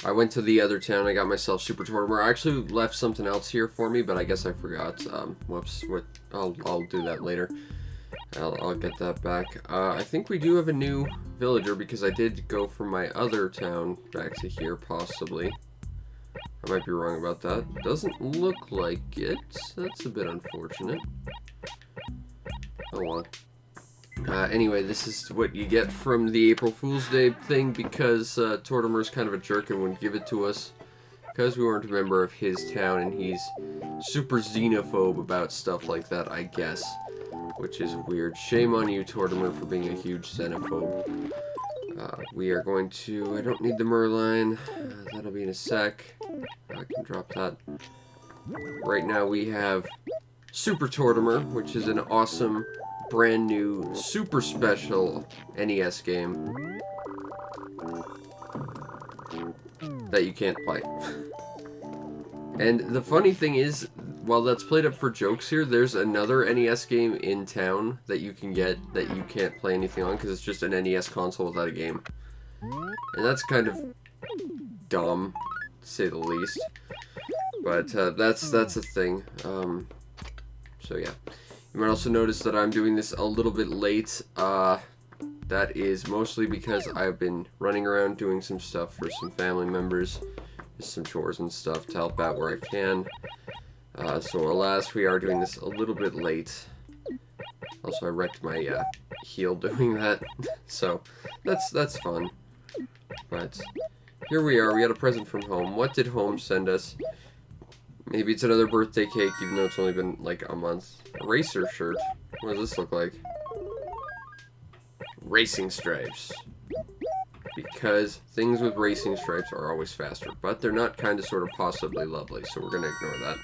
I went to the other town. I got myself Super Tortimer. I actually left something else here for me, but I guess I forgot. Whoops. I'll do that later. I'll get that back. I think we do have a new villager because I did go from my other town back to here, possibly. I might be wrong about that. Doesn't look like it. That's a bit unfortunate. Oh well. Anyway, this is what you get from the April Fool's Day thing because Tortimer's kind of a jerk and wouldn't give it to us because we weren't a member of his town, and he's super xenophobe about stuff like that, I guess, which is weird. Shame on you, Tortimer, for being a huge xenophobe. We are going to... I don't need the Merline. That'll be in a sec. I can drop that. Right now we have Super Tortimer, which is an awesome, brand new, super special NES game that you can't play. And the funny thing is, while that's played up for jokes here, there's another NES game in town that you can get that you can't play anything on because it's just an NES console without a game. And that's kind of dumb, to say the least. But that's a thing. So yeah. You might also notice that I'm doing this a little bit late. That is mostly because I've been running around doing some stuff for some family members. Just some chores and stuff to help out where I can. So alas, we are doing this a little bit late. Also, I wrecked my heel doing that. So that's fun. But here we are. We got a present from home. What did home send us? Maybe it's another birthday cake, even though it's only been like a month. A racer shirt. What does this look like? Racing stripes. Because things with racing stripes are always faster. But they're not kind of, sort of, possibly lovely. So we're going to ignore that.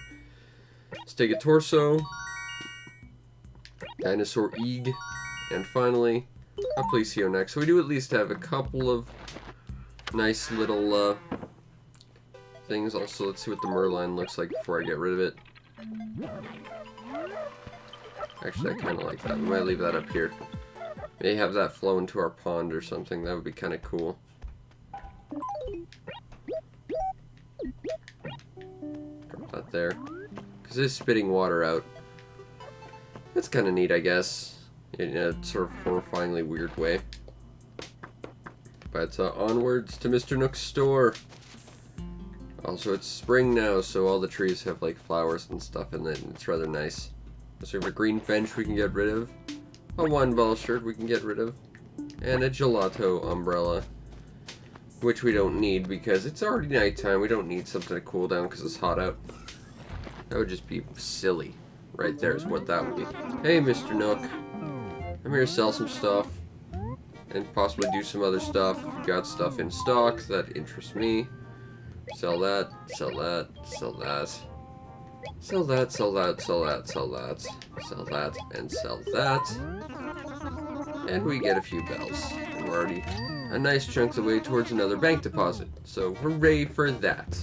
Stegotorso. Dinosaur Eeg. And finally, a Plecio next. So we do at least have a couple of nice little things. Also, let's see what the Merline looks like before I get rid of it. Actually, I kind of like that. We might leave that up here. May have that flow into our pond or something. That would be kind of cool. Drop that there. Because it's spitting water out. That's kind of neat, I guess. In a sort of horrifyingly weird way. But onwards to Mr. Nook's store. Also, it's spring now, so all the trees have like flowers and stuff in it, and it's rather nice. So we have a green bench we can get rid of. A one-ball shirt we can get rid of. And a gelato umbrella. Which we don't need because it's already nighttime. We don't need something to cool down because it's hot out. That would just be silly. Right there is what that would be. Hey, Mr. Nook. I'm here to sell some stuff. And possibly do some other stuff. If you've got stuff in stock that interests me. Sell that, sell that, sell that. Sell that, sell that, sell that, sell that. Sell that, and sell that. And we get a few bells. And we're already a nice chunk of the way towards another bank deposit. So, hooray for that.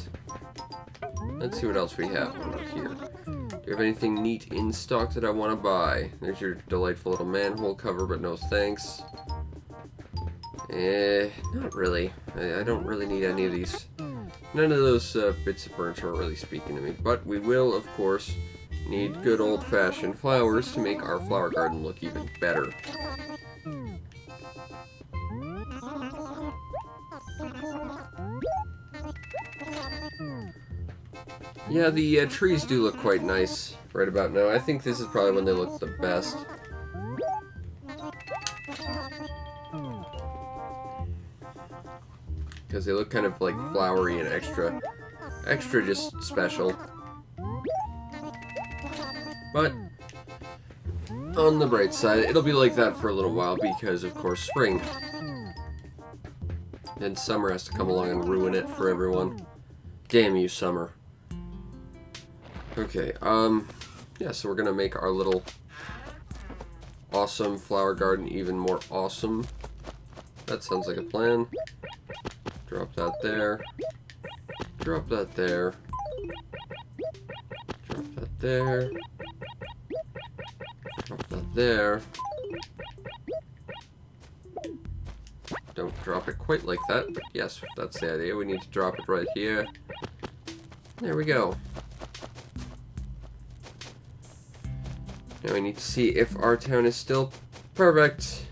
Let's see what else we have over here. Do you have anything neat in stock that I want to buy? There's your delightful little manhole cover, but no thanks. Not really. I don't really need any of these. None of those bits of furniture are really speaking to me. But we will, of course, need good old-fashioned flowers to make our flower garden look even better. Yeah, the trees do look quite nice right about now. I think this is probably when they look the best. Because they look kind of like flowery and extra just special. But on the bright side, it'll be like that for a little while because, of course, spring. And summer has to come along and ruin it for everyone. Damn you, summer. Okay, yeah, so we're gonna make our little awesome flower garden even more awesome. That sounds like a plan. Drop that there. Drop that there. Drop that there. Drop that there. don't drop it quite like that, but yes, that's the idea. We need to drop it right here. There we go. Now we need to see if our town is still perfect.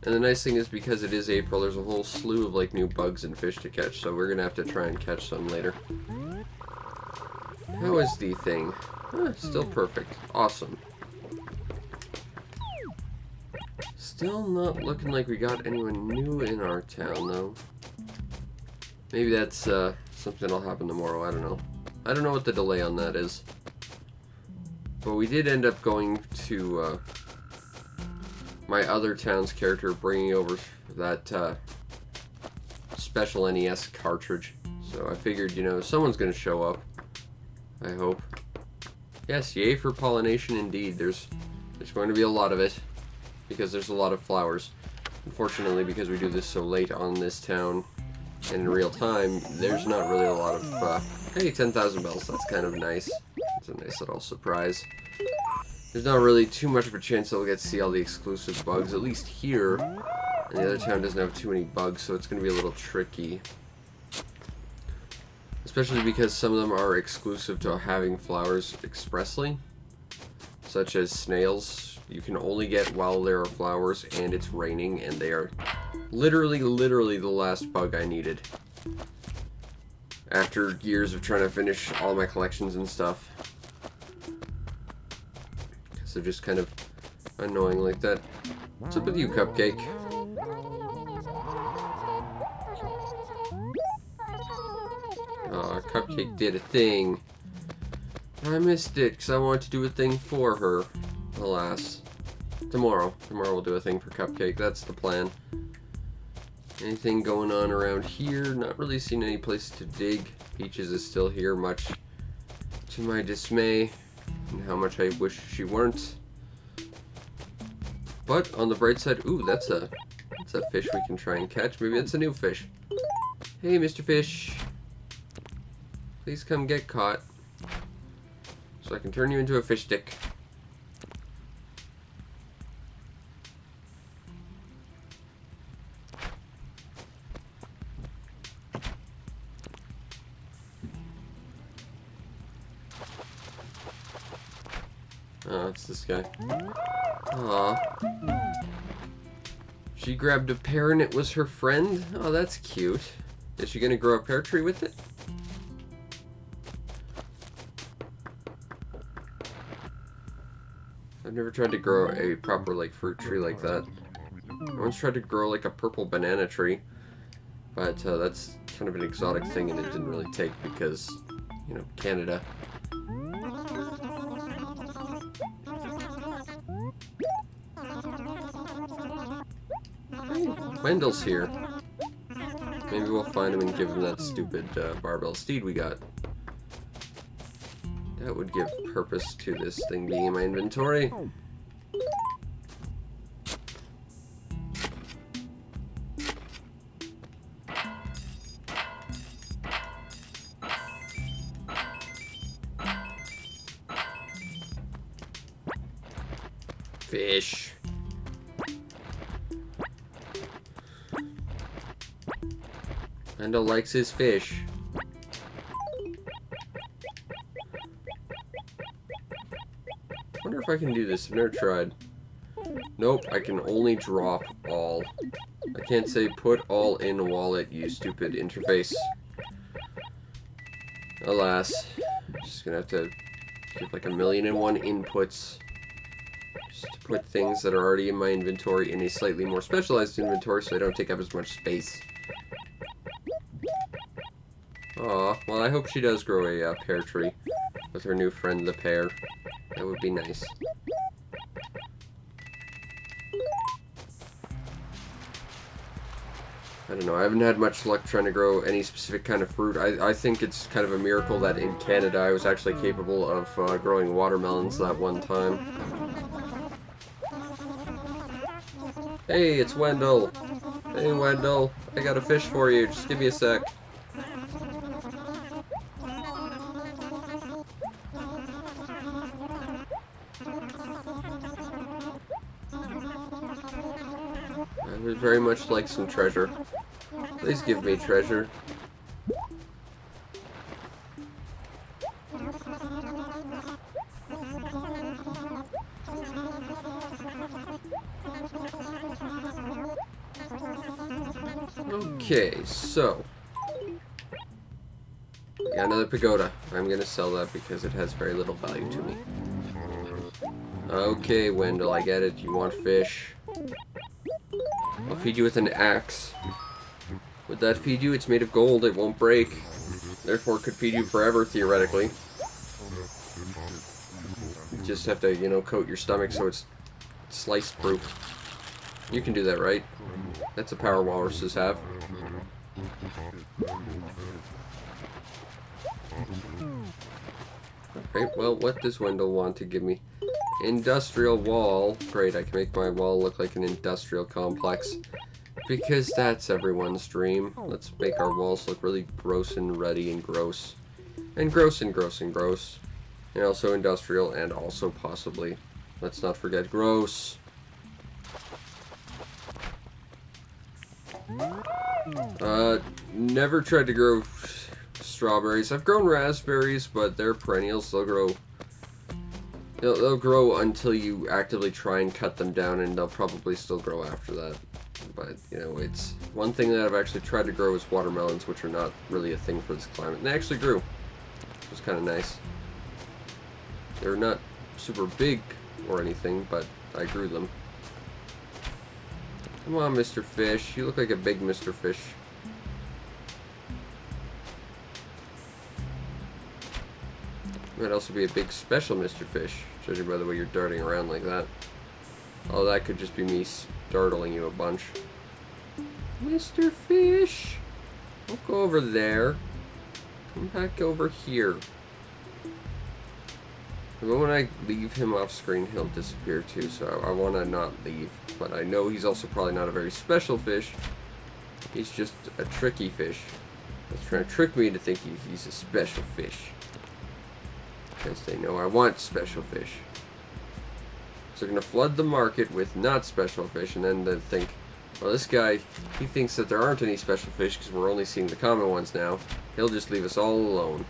And the nice thing is, because it is April, there's a whole slew of like new bugs and fish to catch, so we're gonna have to try and catch some later. How is the thing? Still perfect. Awesome. Still not looking like we got anyone new in our town, though. Maybe that's something that'll happen tomorrow, I don't know. I don't know what the delay on that is. But we did end up going to my other town's character, bringing over that special NES cartridge. So I figured, you know, someone's going to show up. I hope. Yes, yay for pollination indeed. There's going to be a lot of it, because there's a lot of flowers. Unfortunately, because we do this so late on this town and in real time, there's not really a lot of, hey, 10,000 bells, that's kind of nice. It's a nice little surprise. There's not really too much of a chance that we'll get to see all the exclusive bugs, at least here. And the other town doesn't have too many bugs, so it's going to be a little tricky. Especially because some of them are exclusive to having flowers expressly, such as snails. You can only get while there are flowers and it's raining, and they are literally the last bug I needed. After years of trying to finish all my collections and stuff. So just kind of annoying like that. What's up with you, Cupcake? Aw, Cupcake did a thing. I missed it because I wanted to do a thing for her. Alas. Tomorrow we'll do a thing for Cupcake. That's the plan. Anything going on around here? Not really seen any place to dig. Peaches is still here, much to my dismay, and how much I wish she weren't. But on the bright side, ooh, that's a fish we can try and catch. Maybe it's a new fish. Hey, Mr. Fish. Please come get caught, so I can turn you into a fish stick. Oh, it's this guy. Aw. She grabbed a pear and it was her friend? Oh, that's cute. Is she gonna grow a pear tree with it? I've never tried to grow a proper, like, fruit tree like that. I once tried to grow, like, a purple banana tree, but that's kind of an exotic thing and it didn't really take because, you know, Canada. Hey, Wendell's here. Maybe we'll find him and give him that stupid barbell steed we got. That would give purpose to this thing being in my inventory. Fish. Wendell likes his fish. I wonder if I can do this. I've never tried. Nope, I can only drop all. I can't say put all in wallet, you stupid interface. Alas. Just gonna have to give like 1,000,001 inputs just to put things that are already in my inventory in a slightly more specialized inventory so I don't take up as much space. Aw, well, I hope she does grow a pear tree with her new friend, the pear. That would be nice. I don't know, I haven't had much luck trying to grow any specific kind of fruit. I think it's kind of a miracle that in Canada I was actually capable of growing watermelons that one time. Hey, it's Wendell! Hey, Wendell, I got a fish for you, just give me a sec. would very much like some treasure. Please give me treasure. Okay, so we got another pagoda. I'm gonna sell that because it has very little value to me. Okay, Wendell, I get it. You want fish. I'll feed you with an axe. Would that feed you? It's made of gold. It won't break. Therefore, it could feed you forever, theoretically. You just have to, you know, coat your stomach so it's slice-proof. You can do that, right? That's a power walruses have. Alright, well, what does Wendell want to give me? Industrial wall. Great, I can make my wall look like an industrial complex. Because that's everyone's dream. Let's make our walls look really gross and ruddy and gross. And gross and gross and gross. And also industrial and also possibly, let's not forget, gross. Never tried to grow strawberries. I've grown raspberries, but they're perennials. They'll grow until you actively try and cut them down, and they'll probably still grow after that. But, you know, it's one thing that I've actually tried to grow is watermelons, which are not really a thing for this climate. And they actually grew, which was kind of nice. They're not super big or anything, but I grew them. Come on, Mr. Fish. You look like a big Mr. Fish. You might also be a big special Mr. Fish, judging by the way you're darting around like that. Oh, that could just be me startling you a bunch. Mr. Fish! Don't go over there. Come back over here. The moment I leave him off screen, he'll disappear too, so I want to not leave. But I know he's also probably not a very special fish. He's just a tricky fish. He's trying to trick me to think he's a special fish. Because they know I want special fish. So they're going to flood the market with not special fish, and then they think, well, this guy, he thinks that there aren't any special fish because we're only seeing the common ones now. He'll just leave us all alone.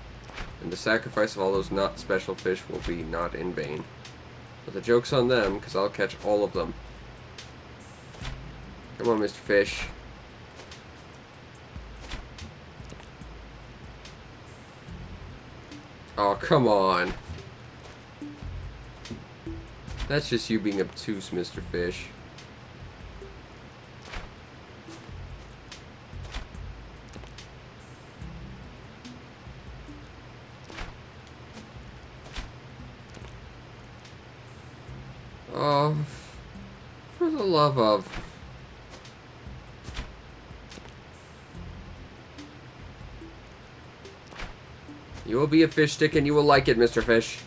And the sacrifice of all those not special fish will be not in vain. But the joke's on them, because I'll catch all of them. Come on, Mr. Fish. Oh, come on. That's just you being obtuse, Mr. Fish. Oh, for the love of... You will be a fish stick and you will like it, Mr. Fish.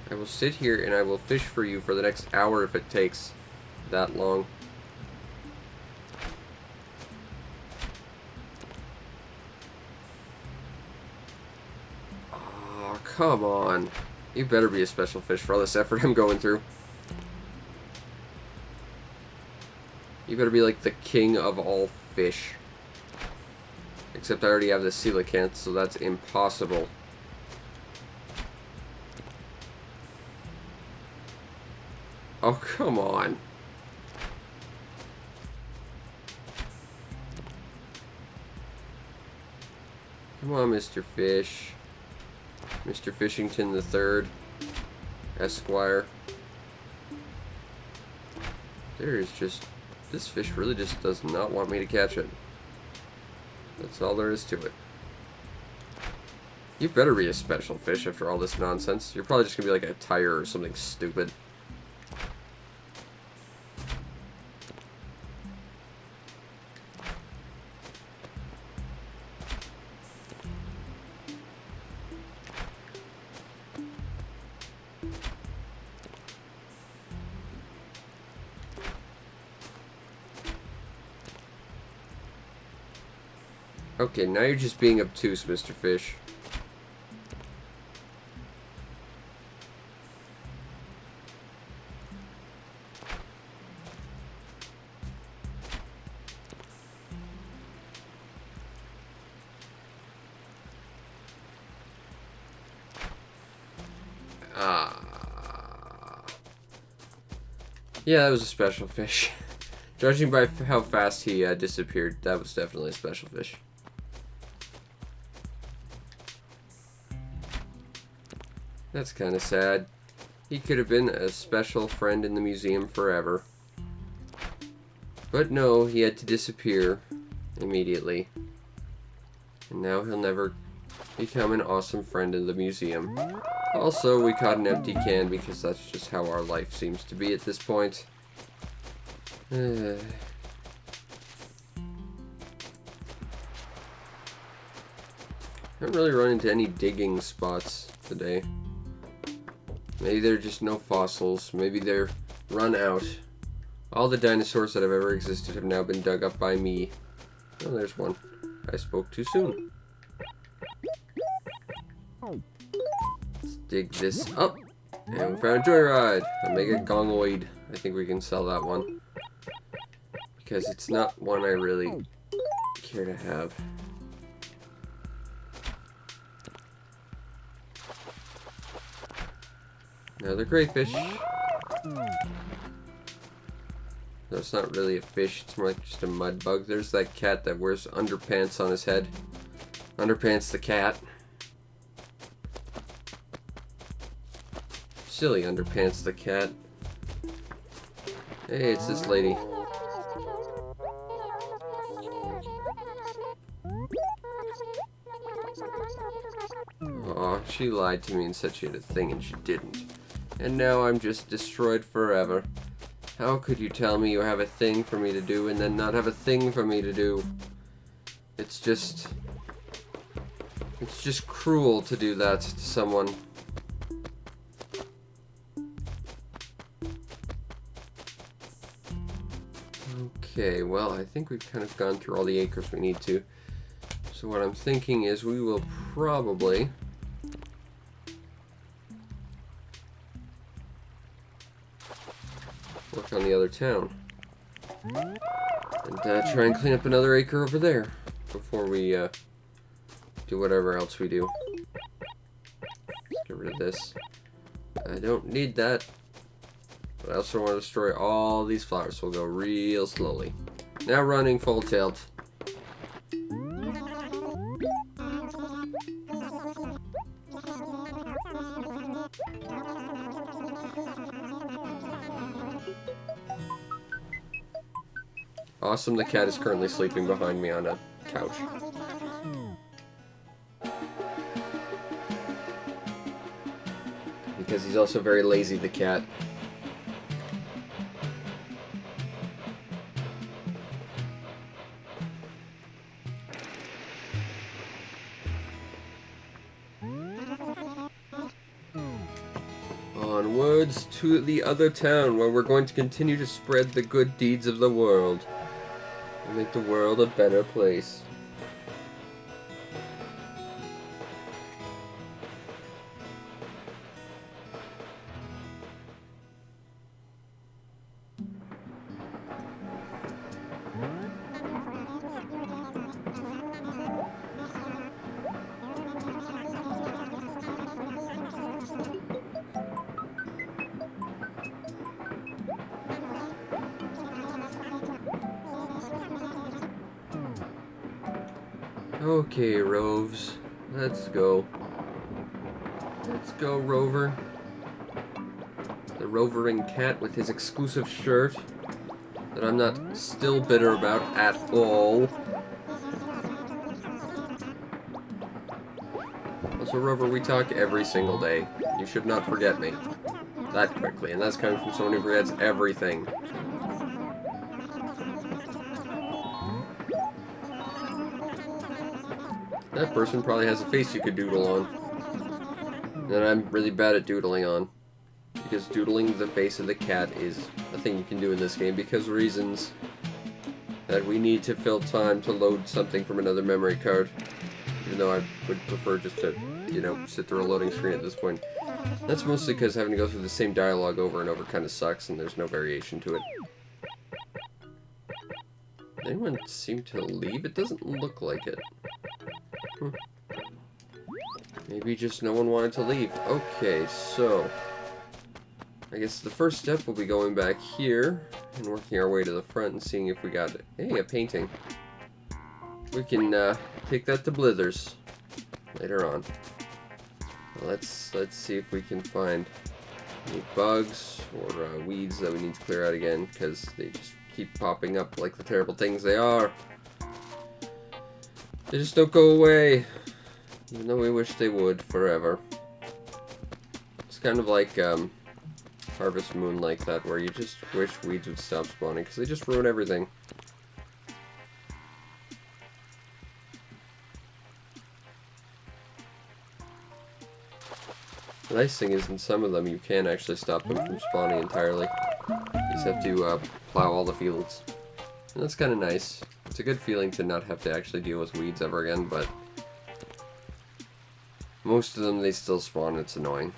I will sit here and I will fish for you for the next hour if it takes that long. Oh, come on. You better be a special fish for all this effort I'm going through. You better be like the king of all fish. Except I already have the coelacanth, so that's impossible. Oh, come on. Come on, Mr. Fish. Mr. Fishington III, Esquire. There is just... This fish really just does not want me to catch it. That's all there is to it. You better be a special fish after all this nonsense. You're probably just gonna be like a tire or something stupid. Okay, now you're just being obtuse, Mr. Fish. Yeah, that was a special fish. Judging by how fast he disappeared, that was definitely a special fish. That's kind of sad. He could have been a special friend in the museum forever. But no, he had to disappear immediately. And now he'll never become an awesome friend in the museum. Also, we caught an empty can because that's just how our life seems to be at this point. Haven't really run into any digging spots today. Maybe there are just no fossils. Maybe they're run out. All the dinosaurs that have ever existed have now been dug up by me. Oh, there's one. I spoke too soon. Let's dig this up. And we found Joyride. A Mega Gongoid. I think we can sell that one. Because it's not one I really care to have. Another crayfish. No, it's not really a fish, it's more like just a mud bug. There's that cat that wears underpants on his head. Underpants the cat. Silly Underpants the cat. Hey, it's this lady. Aw, she lied to me and said she had a thing and she didn't. And now I'm just destroyed forever. How could you tell me you have a thing for me to do and then not have a thing for me to do? It's just cruel to do that to someone. Okay, well, I think we've kind of gone through all the acres we need to. So what I'm thinking is we will probably work on the other town. And try and clean up another acre over there before we do whatever else we do. Let's get rid of this. I don't need that. But I also want to destroy all these flowers, so we'll go real slowly. Now running full tilt. Awesome, the cat is currently sleeping behind me on a couch. Because he's also very lazy, the cat. Onwards to the other town, where we're going to continue to spread the good deeds of the world. And make the world a better place. Okay, Roves. Let's go. Let's go, Rover. The rovering cat with his exclusive shirt that I'm not still bitter about at all. Also, Rover, we talk every single day. You should not forget me that quickly, and that's coming from someone who forgets everything. That person probably has a face you could doodle on. And I'm really bad at doodling on. Because doodling the face of the cat is a thing you can do in this game because reasons that we need to fill time to load something from another memory card. Even though I would prefer just to, you know, sit through a loading screen at this point. That's mostly because having to go through the same dialogue over and over kind of sucks and there's no variation to it. Anyone seem to leave? It doesn't look like it. Maybe just no one wanted to leave. Okay, so I guess the first step will be going back here and working our way to the front and seeing if we got, hey, a painting. We can take that to Blithers later on. Let's see if we can find any bugs or weeds that we need to clear out again, because they just keep popping up like the terrible things they are. They just don't go away, even though we wish they would forever. It's kind of like Harvest Moon like that, where you just wish weeds would stop spawning, because they just ruin everything. The nice thing is, in some of them, you can actually stop them from spawning entirely. You just have to plow all the fields. And that's kind of nice. It's a good feeling to not have to actually deal with weeds ever again, but most of them, they still spawn. It's annoying.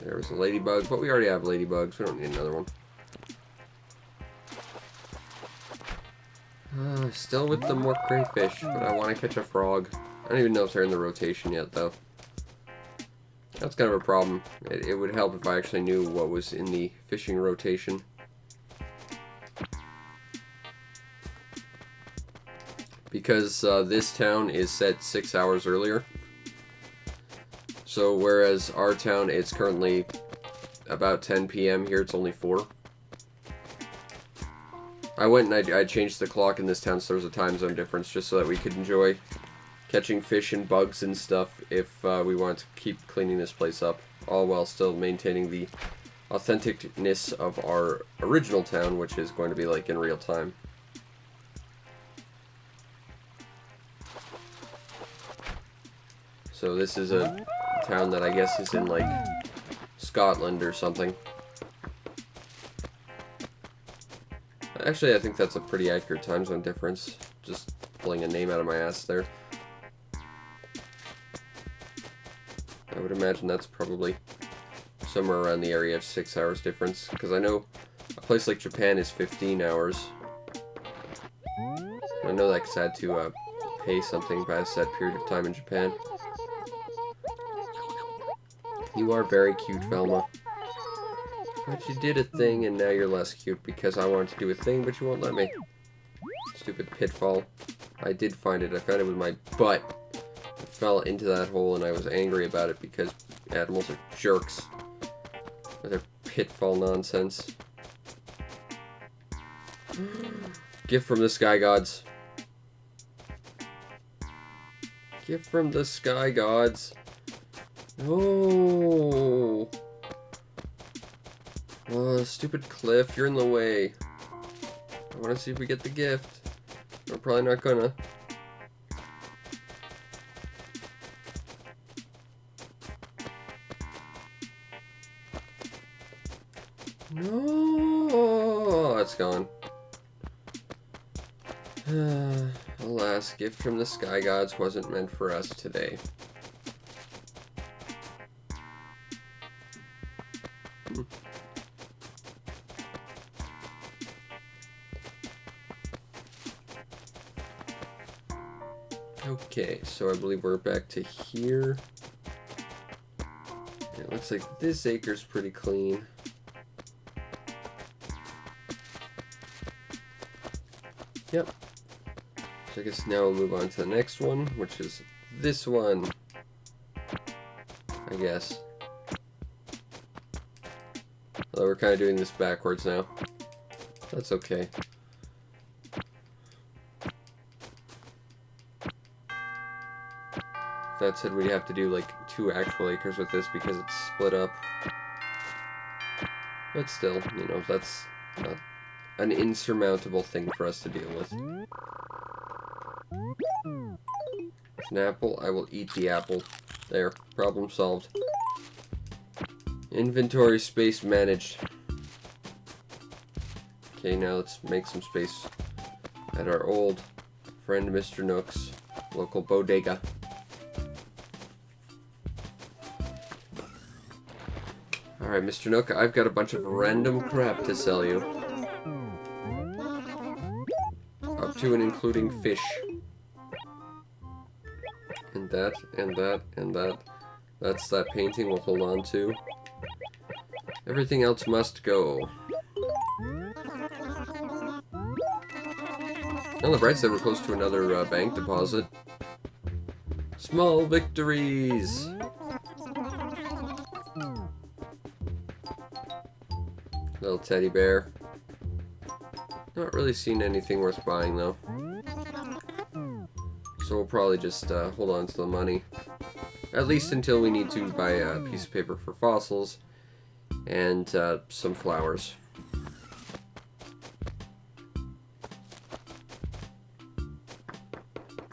There was a ladybug, but we already have ladybugs. We don't need another one. Still with the more crayfish, but I want to catch a frog. I don't even know if they're in the rotation yet, though. That's kind of a problem. It would help if I actually knew what was in the fishing rotation. Because this town is set 6 hours earlier. So whereas our town, it's currently about 10 p.m. here, it's only 4. I went and I changed the clock in this town so there was a time zone difference, just so that we could enjoy catching fish and bugs and stuff if we want to keep cleaning this place up, all while still maintaining the authenticness of our original town, which is going to be like in real time. So this is a town that I guess is in like Scotland or something. Actually, I think that's a pretty accurate time zone difference. Just pulling a name out of my ass there. I would imagine that's probably somewhere around the area of 6 hours difference, because I know a place like Japan is 15 hours. I know that's sad to pay something by a set period of time in Japan. You are very cute, Velma. But you did a thing, and now you're less cute because I wanted to do a thing, but you won't let me. Stupid pitfall. I did find it. I found it with my butt. I fell into that hole, and I was angry about it because animals are jerks with their pitfall nonsense. Gift from the sky gods. Gift from the sky gods. No. Oh, stupid cliff, you're in the way. I want to see if we get the gift. We're probably not gonna. No, it's gone. Alas, gift from the sky gods wasn't meant for us today. Okay, so I believe we're back to here. It looks like this acre's pretty clean. Yep. So I guess now we'll move on to the next one, which is this one. I guess. Although we're kind of doing this backwards now. That's okay. That said, we'd have to do like 2 actual acres with this because it's split up. But still, you know, that's not an insurmountable thing for us to deal with. There's an apple. I will eat the apple. There. Problem solved. Inventory space managed. Okay, now let's make some space at our old friend Mr. Nook's local bodega. Alright, Mr. Nook, I've got a bunch of random crap to sell you. Up to and including fish. And that, and that, and that. That's that painting we'll hold on to. Everything else must go. On the bright side, we're close to another bank deposit. Small victories! Little teddy bear. Not really seen anything worth buying though. So we'll probably just hold on to the money. At least until we need to buy a piece of paper for fossils. And some flowers.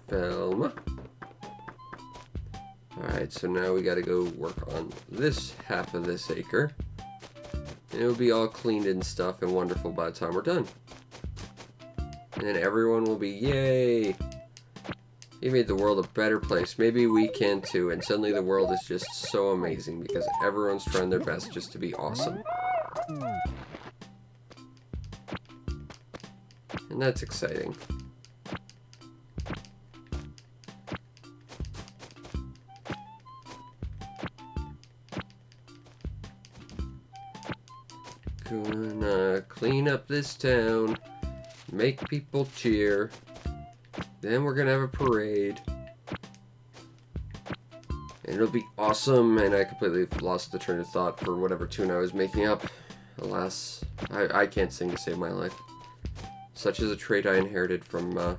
Velma. Alright, so now we gotta go work on this half of this acre. And it'll be all cleaned and stuff and wonderful by the time we're done. And then everyone will be, yay! He made the world a better place. Maybe we can too. And suddenly the world is just so amazing because everyone's trying their best just to be awesome. And that's exciting. Gonna clean up this town, make people cheer, then we're gonna have a parade, and it'll be awesome. And I completely lost the train of thought for whatever tune I was making up. Alas, I can't sing to save my life. Such is a trait I inherited from my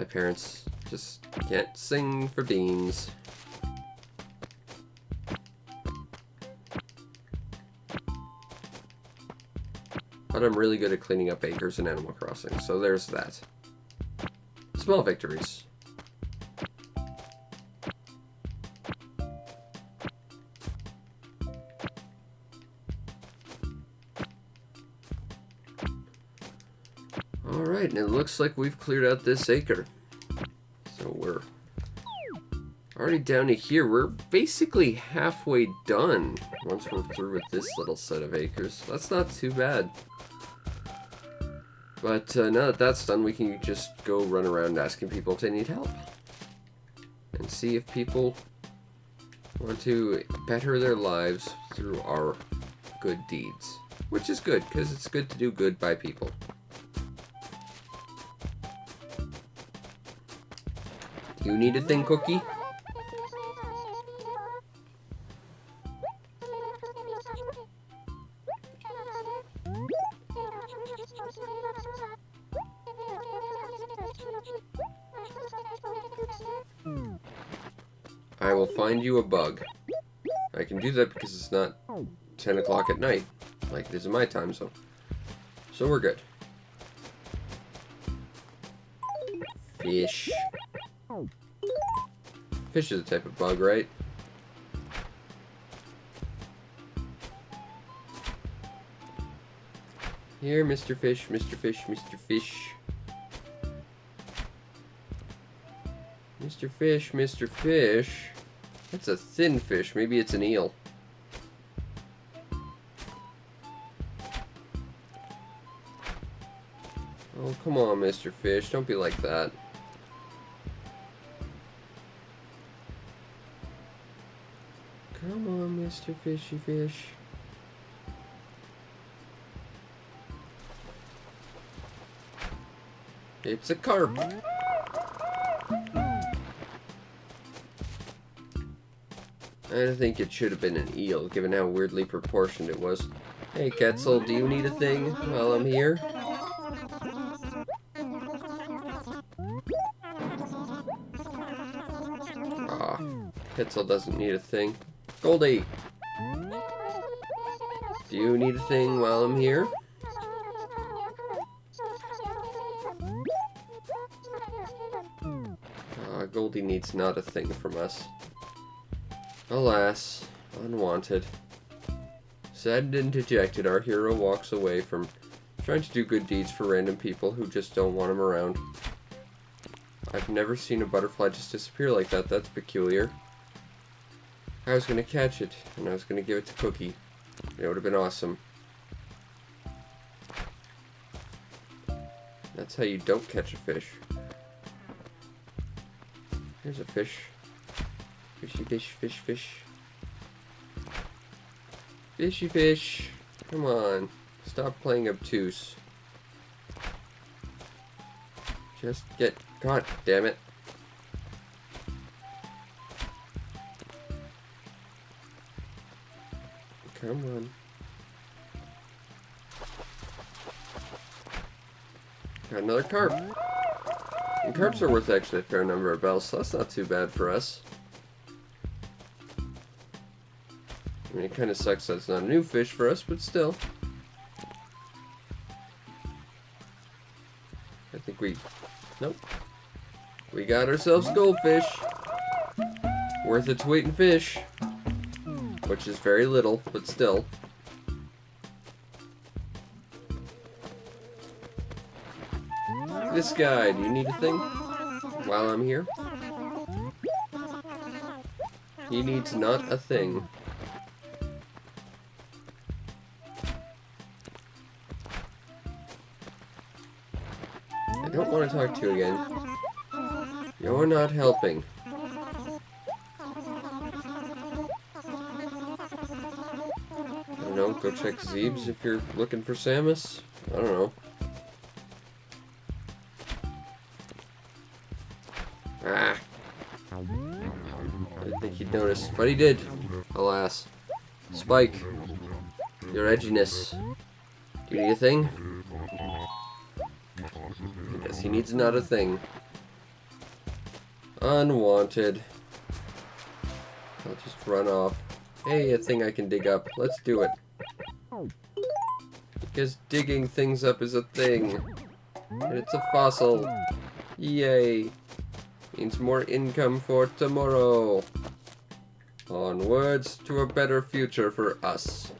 parents. Just can't sing for beans. But I'm really good at cleaning up acres in Animal Crossing, so there's that. Small victories. Alright, and it looks like we've cleared out this acre. So we're already down to here. We're basically halfway done once we're through with this little set of acres. That's not too bad. But now that that's done, we can just go run around asking people if they need help. And see if people want to better their lives through our good deeds. Which is good, because it's good to do good by people. Do you need a thing, Cookie? I will find you a bug. I can do that because it's not 10 o'clock at night, like it is in my time zone. So we're good. Fish. Fish is a type of bug, right? Here, Mr. Fish, Mr. Fish, Mr. Fish. Mr. Fish, Mr. Fish. That's a thin fish. Maybe it's an eel. Oh, come on, Mr. Fish. Don't be like that. Come on, Mr. Fishy Fish. It's a carp. I think it should have been an eel, given how weirdly proportioned it was. Hey, Quetzal, do you need a thing while I'm here? Ah, Quetzal doesn't need a thing. Goldie! Do you need a thing while I'm here? Ah, Goldie needs not a thing from us. Alas, unwanted. Saddened and dejected, our hero walks away from trying to do good deeds for random people who just don't want him around. I've never seen a butterfly just disappear like that. That's peculiar. I was gonna catch it, and I was gonna give it to Cookie. It would have been awesome. That's how you don't catch a fish. Here's a fish. Fishy fish, fish, fish. Fishy fish. Come on. Stop playing obtuse. Just get caught, damn it. Come on. Got another carp. And carps are worth actually a fair number of bells, so that's not too bad for us. I mean, it kind of sucks that it's not a new fish for us, but still. I think we... Nope. We got ourselves goldfish. Worth its weight in fish. Which is very little, but still. This guy, do you need a thing? While I'm here? He needs not a thing. I don't want to talk to you again. You're not helping. I don't know, go check Zeebs if you're looking for Samus. I don't know. Ah. I didn't think he'd notice, but he did. Alas. Spike. Your edginess. Do you need a thing? I guess he needs another thing. Unwanted. I'll just run off. Hey, a thing I can dig up. Let's do it. Because digging things up is a thing. And it's a fossil. Yay. Means more income for tomorrow. Onwards to a better future for us.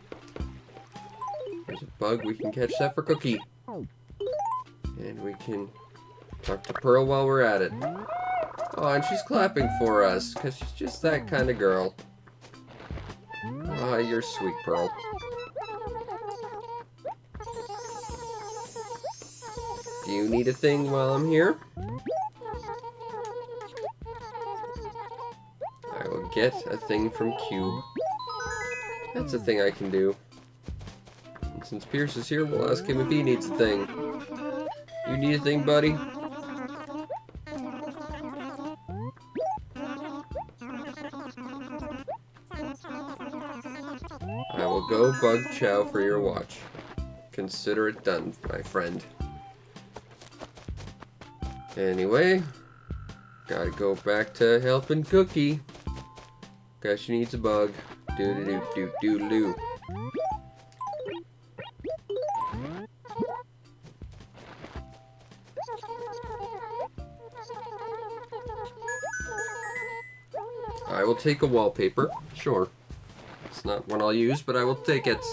There's a bug. We can catch that for Cookie. And we can talk to Pearl while we're at it. Oh, and she's clapping for us, because she's just that kind of girl. Ah, you're sweet, Pearl. Do you need a thing while I'm here? I will get a thing from Cube. That's a thing I can do. And since Pierce is here, we'll ask him if he needs a thing. You need a thing, buddy? I will go bug chow for your watch. Consider it done, my friend. Anyway, gotta go back to helping Cookie. Guess she needs a bug. Do-do-do-do-do-do. I will take a wallpaper. Sure. It's not one I'll use, but I will take it.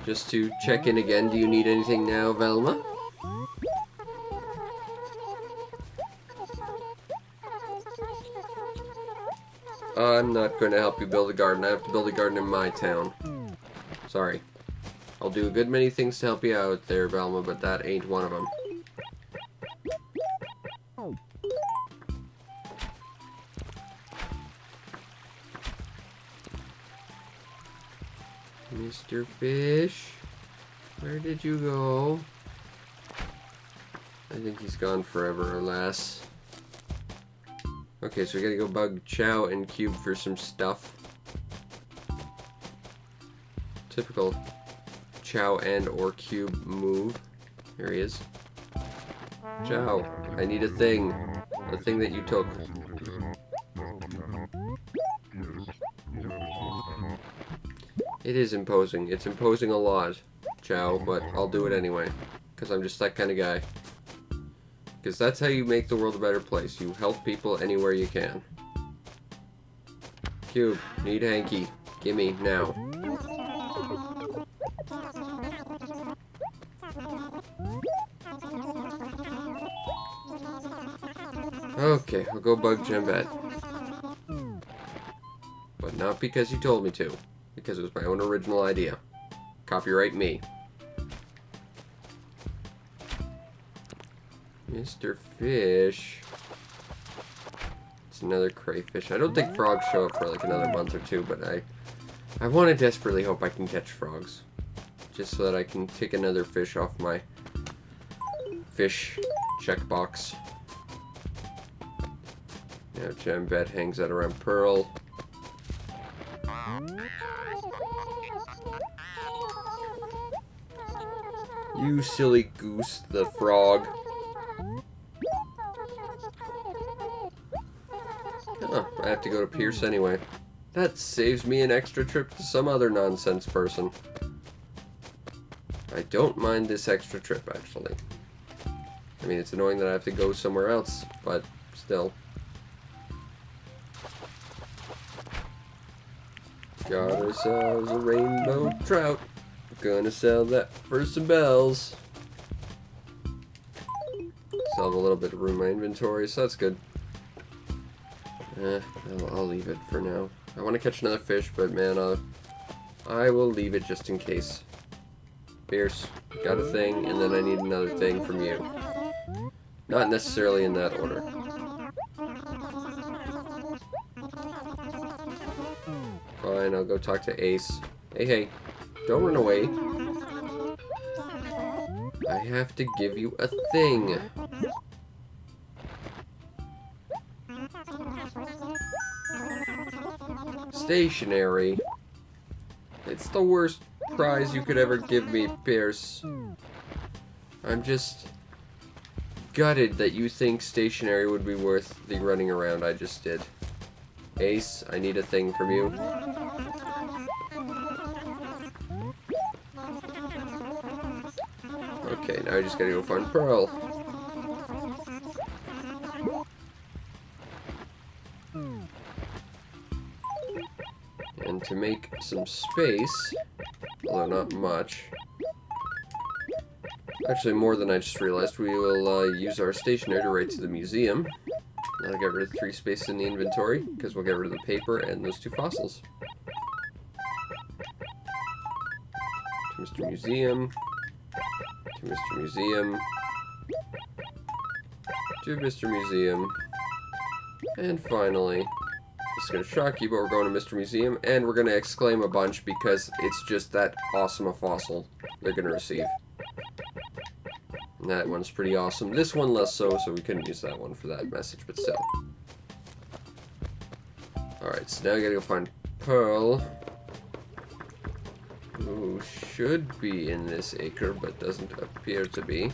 Just to check in again, do you need anything now, Velma? I'm not going to help you build a garden. I have to build a garden in my town. Sorry. I'll do a good many things to help you out there, Velma, but that ain't one of them. Mr. Fish, where did you go? I think he's gone forever, alas. Okay, so we gotta go bug Chow and Cube for some stuff. Typical Chow and or Cube move. Here he is. Chow, I need a thing. A thing that you took. It is imposing. It's imposing a lot, Chow, but I'll do it anyway. Because I'm just that kind of guy. Because that's how you make the world a better place. You help people anywhere you can. Cube, need hanky. Gimme, now. Okay, I'll go bug Jambette. Not because you told me to. Because it was my own original idea. Copyright me. Mr. Fish. It's another crayfish. I don't think frogs show up for like another month or two, but I want to desperately hope I can catch frogs. Just so that I can take another fish off my fish checkbox. Now Jambet hangs out around Pearl. You silly goose, the frog. Oh, I have to go to Pierce anyway. That saves me an extra trip to some other nonsense person. I don't mind this extra trip, actually. I mean, it's annoying that I have to go somewhere else, but still. Got ourselves a rainbow trout. Gonna sell that for some bells. Still have a little bit of room in my inventory, so that's good. I'll leave it for now. I want to catch another fish, but man, I will leave it just in case. Pierce, got a thing, and then I need another thing from you. Not necessarily in that order. Fine, I'll go talk to Ace. Hey, don't run away. I have to give you a thing. Stationery. It's the worst prize you could ever give me, Pierce. I'm just gutted that you think stationery would be worth the running around I just did. Ace, I need a thing from you. Okay, now I just gotta go find Pearl. And to make some space, although not much, actually more than I just realized, we will use our stationery to write to the museum. That'll get rid of 3 spaces in the inventory, because we'll get rid of the paper and those 2 fossils. To Mr. Museum. To Mr. Museum. To Mr. Museum. And finally, this is going to shock you, but we're going to Mr. Museum, and we're going to exclaim a bunch because it's just that awesome a fossil they're going to receive. And that one's pretty awesome. This one less so we couldn't use that one for that message, but still. Alright, so now I gotta go find Pearl, who should be in this acre, but doesn't appear to be.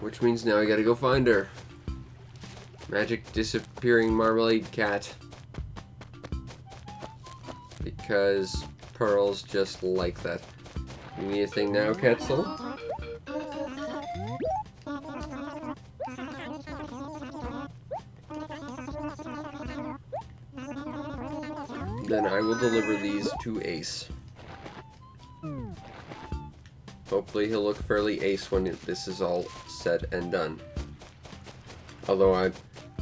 Which means now I gotta go find her. Magic disappearing marmalade cat. Because Pearl's just like that. You need a thing now, Quetzal? Then I will deliver these to Ace. Hopefully he'll look fairly ace when this is all said and done. Although I'm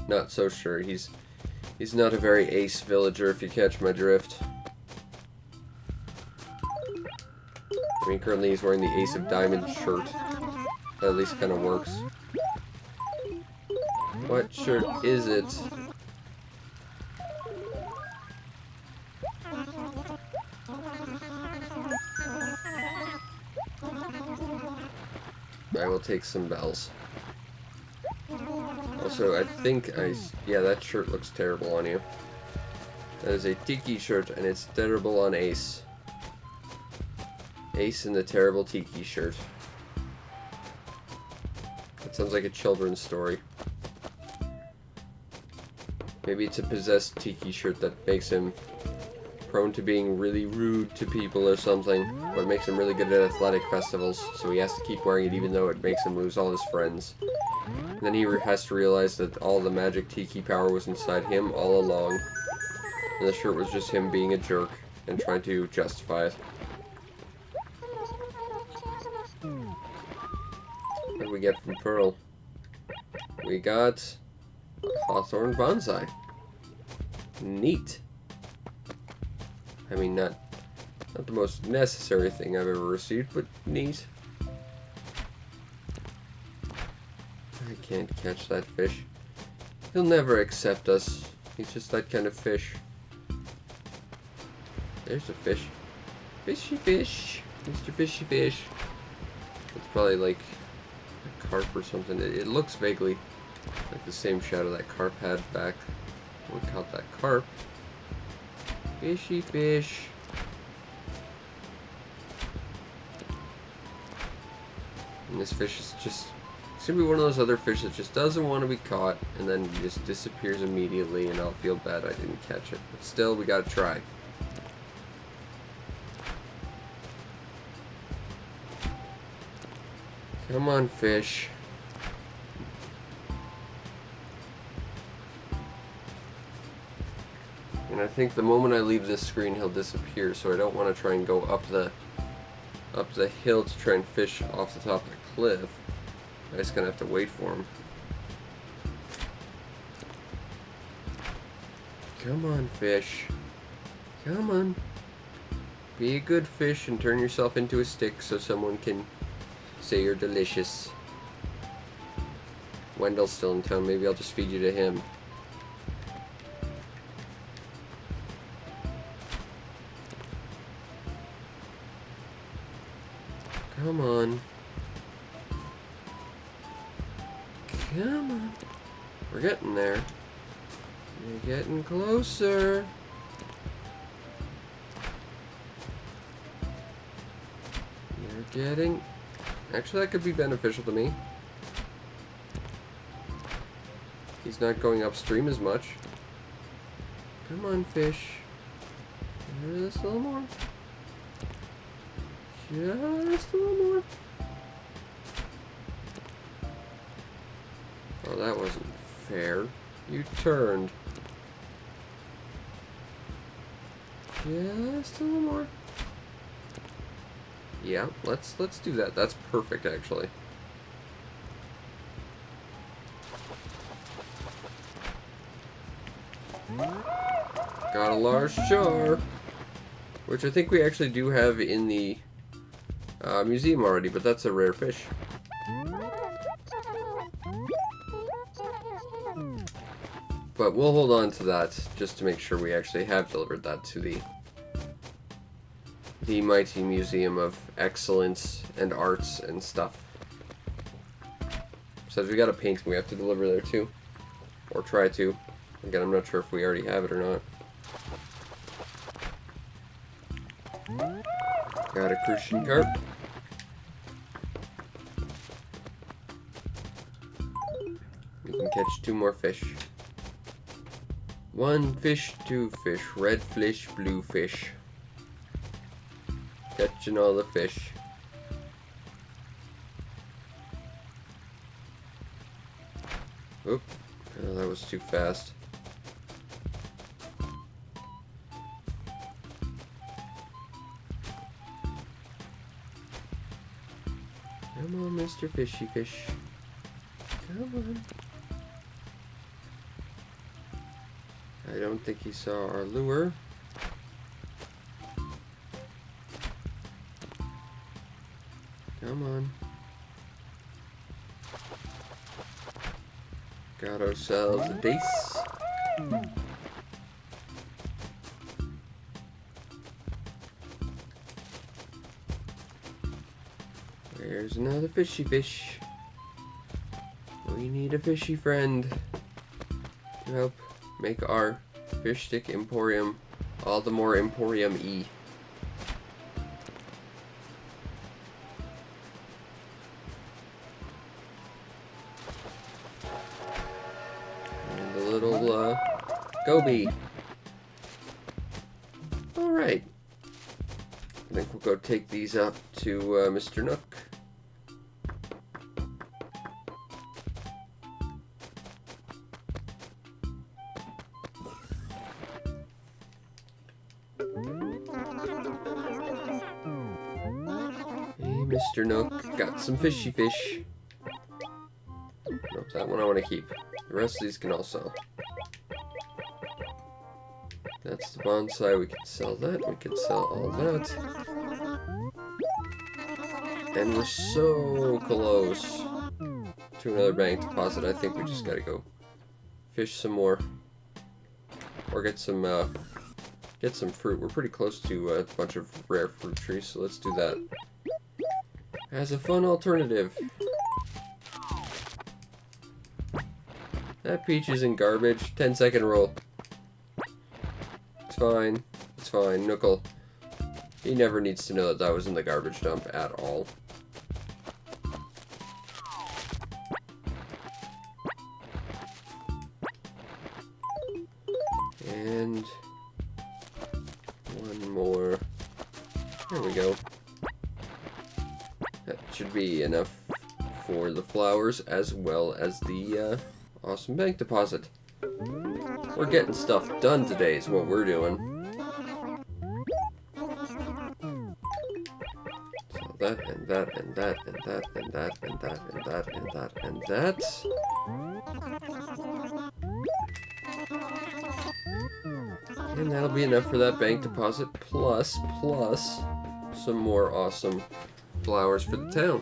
not so sure. He's not a very ace villager, if you catch my drift. I mean, currently he's wearing the Ace of Diamonds shirt. That at least kind of works. What shirt is it? I will take some bells. Also, I think yeah, that shirt looks terrible on you. That is a Tiki shirt, and it's terrible on Ace. Ace in the terrible Tiki shirt. That sounds like a children's story. Maybe it's a possessed Tiki shirt that makes him prone to being really rude to people or something, but makes him really good at athletic festivals, so he has to keep wearing it even though it makes him lose all his friends. And then he has to realize that all the magic Tiki power was inside him all along, and the shirt was just him being a jerk and trying to justify it. What did we get from Pearl? We got a Hawthorn Bonsai. Neat. I mean, not the most necessary thing I've ever received, but neat. I can't catch that fish. He'll never accept us. He's just that kind of fish. There's a fish. Fishy fish. Mr. Fishy Fish. It's probably like a carp or something. It looks vaguely like the same shadow that carp had back. We caught that carp. Fishy fish. And this fish is just... It's gonna be one of those other fish that just doesn't want to be caught and then just disappears immediately, and I'll feel bad I didn't catch it. But still, we gotta try. Come on, fish. And I think the moment I leave this screen, he'll disappear, so I don't want to try and go up the hill to try and fish off the top of the cliff. I'm just gonna have to wait for him. Come on, fish. Come on. Be a good fish and turn yourself into a stick so someone can say you're delicious. Wendell's still in town. Maybe I'll just feed you to him. Come on. Come on. We're getting there. You're getting closer. You're getting... Actually, that could be beneficial to me. He's not going upstream as much. Come on, fish. Just a little more. Just a little more. Oh, that wasn't fair. You turned. Just a little more. Yeah, let's do that. That's perfect, actually. Got a large char, which I think we actually do have in the museum already, but that's a rare fish. But we'll hold on to that just to make sure we actually have delivered that to the mighty Museum of Excellence and Arts and stuff. So we got a painting we have to deliver there too, or try to. Again, I'm not sure if we already have it or not. Got a crucian carp. We can catch 2 more fish. 1 fish, 2 fish, red fish, blue fish. Catching all the fish. Oop, oh, that was too fast. Come on, Mr. Fishy Fish. Come on. I don't think he saw our lure. Come on. Got ourselves a dace. There's another fishy fish. We need a fishy friend to help make our fish stick emporium all the more emporium-y. And the little goby. Alright. I think we'll go take these up to Mr. Nook. Mr. Nook got some fishy fish. Nope, that one I want to keep. The rest of these can also. That's the bonsai. We can sell that. We can sell all that. And we're so close to another bank deposit. I think we just gotta go fish some more. Or get some fruit. We're pretty close to a bunch of rare fruit trees, so let's do that. As a fun alternative. That peach isn't garbage. 10-second roll. It's fine. It's fine. Nookle. He never needs to know that that was in the garbage dump at all. And one more. There we go. That should be enough for the flowers as well as the awesome bank deposit. We're getting stuff done today is what we're doing. So that and that and that and that and that and that and that and that and that. And that'll be enough for that bank deposit plus some more awesome flowers for the town.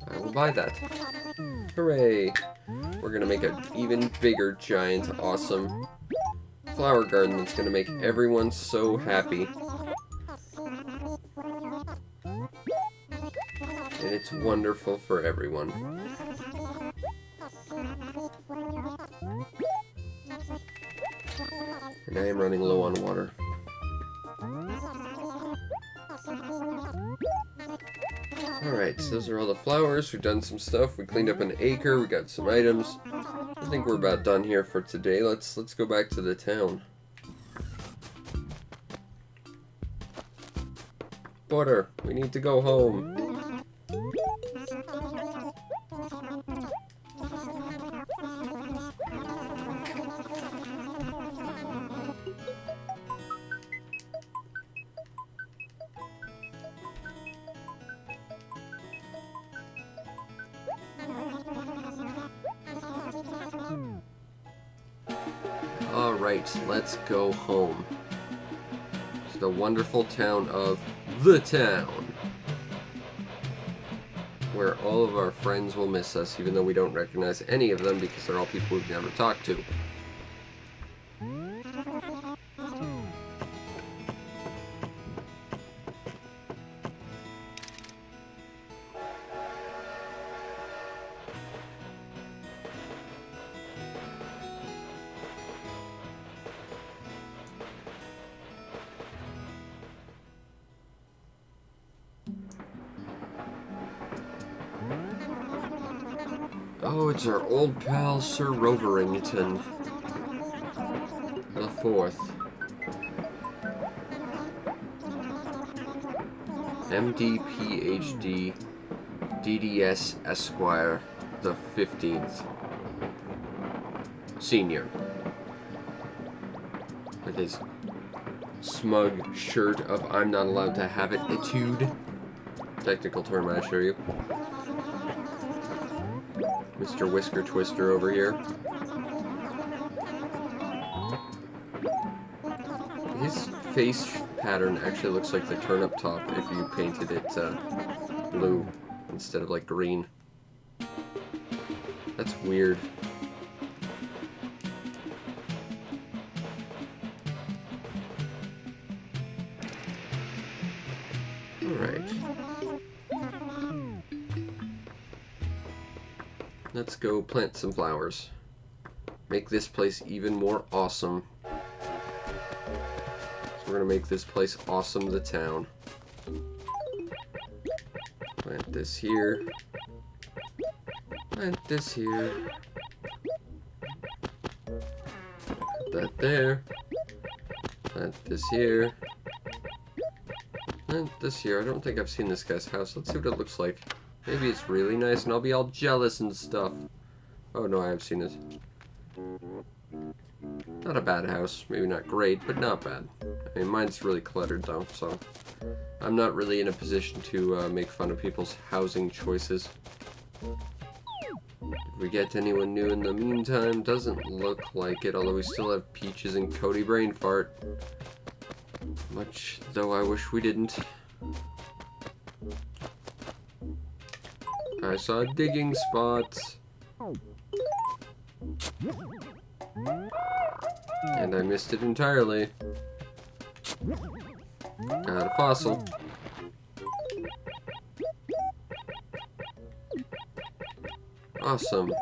I will buy that. Hooray! We're gonna make an even bigger, giant, awesome flower garden that's gonna make everyone so happy. And it's wonderful for everyone. And I am running low on water. Alright, so those are all the flowers. We've done some stuff. We cleaned up an acre. We got some items. I think we're about done here for today. Let's go back to the town. Butter, we need to go home. Alright, let's go home. To the wonderful town of The Town. Where all of our friends will miss us, even though we don't recognize any of them because they're all people we've never talked to. Oh, it's our old pal, Sir Roverington the Fourth. MD, PhD, DDS Esquire the 15th. Senior. With his smug shirt of I'm not allowed to have it etude. Technical term, I assure you. Mr. Whisker Twister over here. His face pattern actually looks like the turnip top if you painted it blue instead of like green. That's weird. Alright. Let's go plant some flowers. Make this place even more awesome. So we're gonna make this place awesome, the town. Plant this here. Plant this here. Put that there. Plant this here. Plant this here. I don't think I've seen this guy's house. Let's see what it looks like. Maybe it's really nice and I'll be all jealous and stuff. Oh no, I have seen it. Not a bad house. Maybe not great, but not bad. I mean, mine's really cluttered though, so I'm not really in a position to make fun of people's housing choices. Did we get anyone new in the meantime? Doesn't look like it, although we still have Peaches and Cody Brainfart. Much though I wish we didn't. I saw digging spots. And I missed it entirely. Got a fossil. Awesome.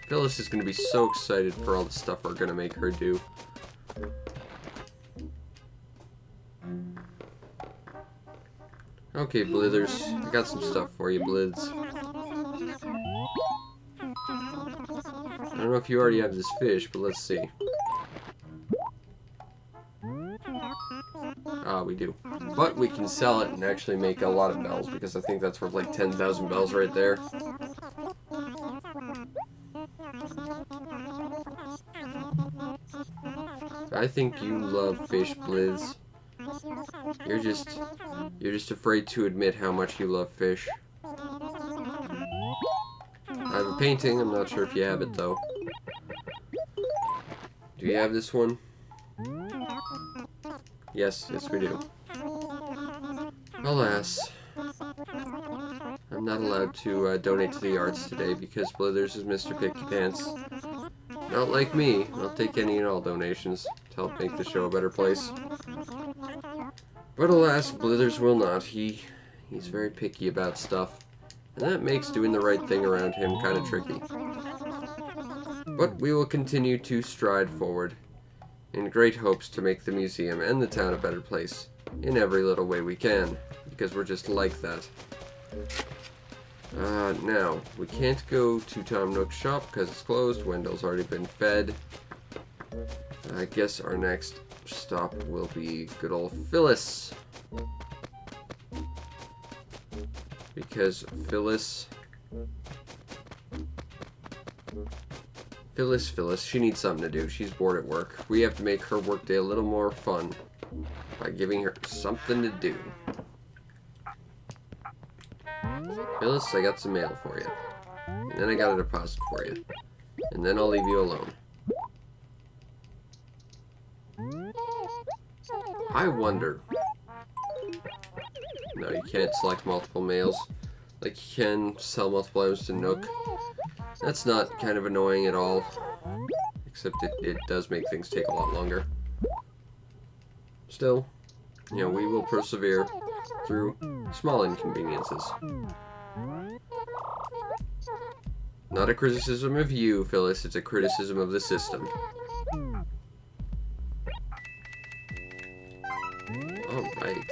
Phyllis is going to be so excited for all the stuff we're going to make her do. Okay, Blithers. I got some stuff for you, Bliths. I don't know if you already have this fish, but let's see. Ah, we do. But we can sell it and actually make a lot of bells, because I think that's worth like 10,000 bells right there. I think you love fish, Blizz. You're just afraid to admit how much you love fish. I have a painting, I'm not sure if you have it though. Do you have this one? Yes, we do. Alas, I'm not allowed to donate to the arts today because Blithers is Mr. Picky Pants. Not like me, I'll take any and all donations to help make the show a better place. But alas, Blithers will not. He's very picky about stuff, and that makes doing the right thing around him kind of tricky. But we will continue to stride forward in great hopes to make the museum and the town a better place in every little way we can, because we're just like that. Now, we can't go to Tom Nook's shop because it's closed. Wendell's already been fed. I guess our next stop will be good old Phyllis. Because Phyllis, she needs something to do. She's bored at work. We have to make her workday a little more fun by giving her something to do. Phyllis, I got some mail for you. And then I got a deposit for you. And then I'll leave you alone. I wonder. No, you can't select multiple mails. Like, you can sell multiple items to Nook. That's not kind of annoying at all. Except it does make things take a lot longer. Still, you know, we will persevere through small inconveniences. Not a criticism of you, Phyllis, it's a criticism of the system. Alright.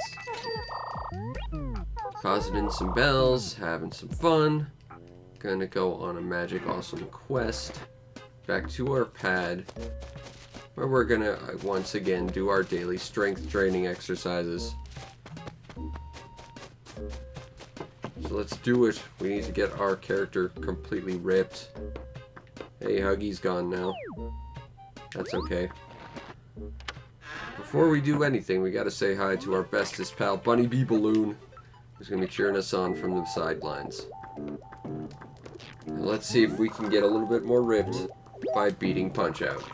Depositing some bells, having some fun. Gonna go on a magic awesome quest back to our pad, where we're gonna once again do our daily strength training exercises. So let's do it. We need to get our character completely ripped. Hey, Huggy's gone now. That's okay. Before we do anything, we gotta say hi to our bestest pal, Bunny Bee Balloon, who's gonna be cheering us on from the sidelines. Let's see if we can get a little bit more ripped by beating Punch-Out.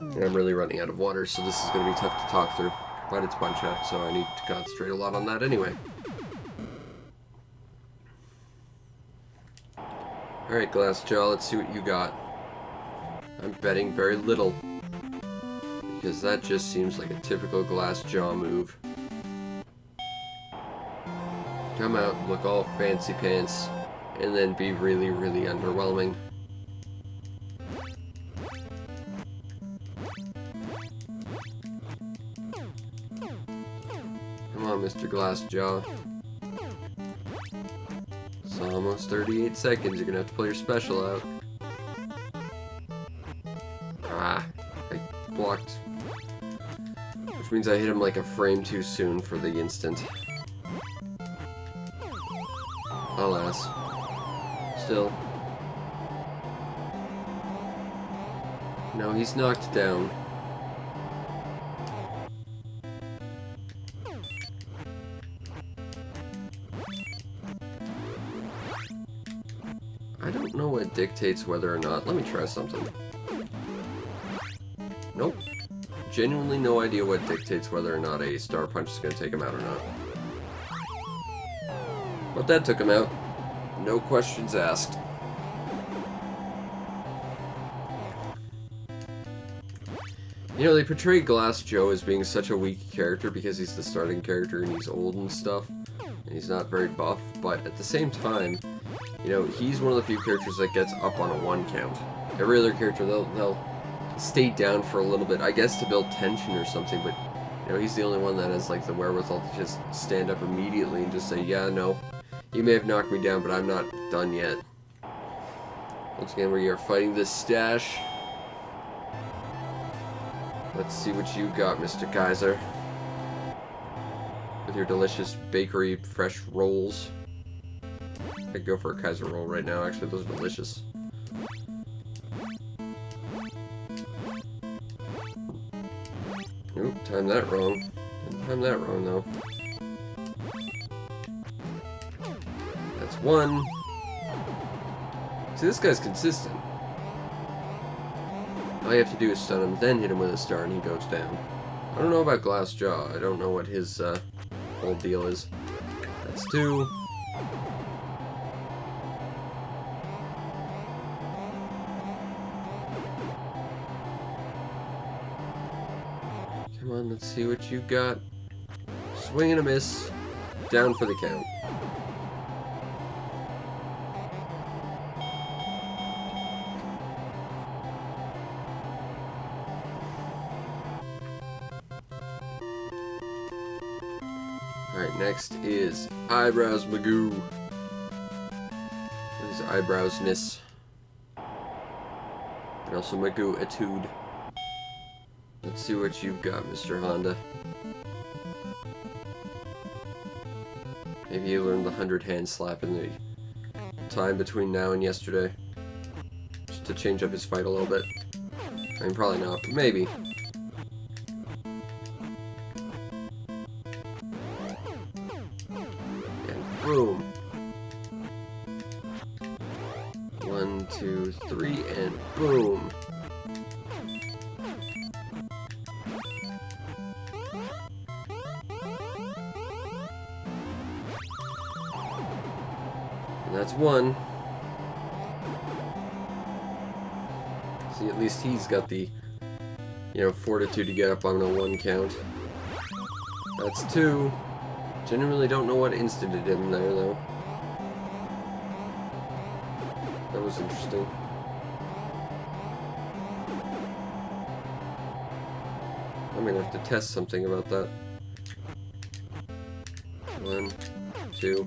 And I'm really running out of water, so this is going to be tough to talk through. But it's Punch-Out, so I need to concentrate a lot on that anyway. Alright, Glassjaw, let's see what you got. I'm betting very little, because that just seems like a typical Glassjaw move. Come out, look all fancy pants, and then be really, really underwhelming. Come on, Mr. Glassjaw. It's almost 38 seconds, you're gonna have to pull your special out. Ah, I blocked. Which means I hit him like a frame too soon for the instant. Alas. Still. No, he's knocked down. I don't know what dictates whether or not... Let me try something. Nope. Genuinely no idea what dictates whether or not a Star Punch is going to take him out or not. But that took him out. No questions asked. You know, they portray Glass Joe as being such a weak character because he's the starting character and he's old and stuff. And he's not very buff, but at the same time, you know, he's one of the few characters that gets up on a 1 count. Every other character, they'll stay down for a little bit, I guess to build tension or something, but, you know, he's the only one that has, like, the wherewithal to just stand up immediately and just say, yeah, no, you may have knocked me down, but I'm not done yet. Once again, we are fighting this stash. Let's see what you got, Mr. Kaiser. With your delicious bakery fresh rolls. I'd go for a Kaiser roll right now, actually, those are delicious. Oop, timed that wrong. Didn't time that wrong, though. That's 1. See, this guy's consistent. All you have to do is stun him, then hit him with a star, and he goes down. I don't know about Glass Jaw. I don't know what his whole deal is. That's 2. Come on, let's see what you got. Swing and a miss. Down for the count. Alright, next is Eyebrows Magoo. His eyebrowsness. And also Magoo Etude. Let's see what you've got, Mr. Honda. Maybe you learned the 100-hand slap in the time between now and yesterday. Just to change up his fight a little bit. I mean, probably not, but maybe. Boom. 1, 2, 3, and boom. And that's 1. See, at least he's got the, you know, fortitude to get up on a 1 count. That's 2. Genuinely don't know what instanted him there, though. That was interesting. I'm gonna have to test something about that. 1, 2.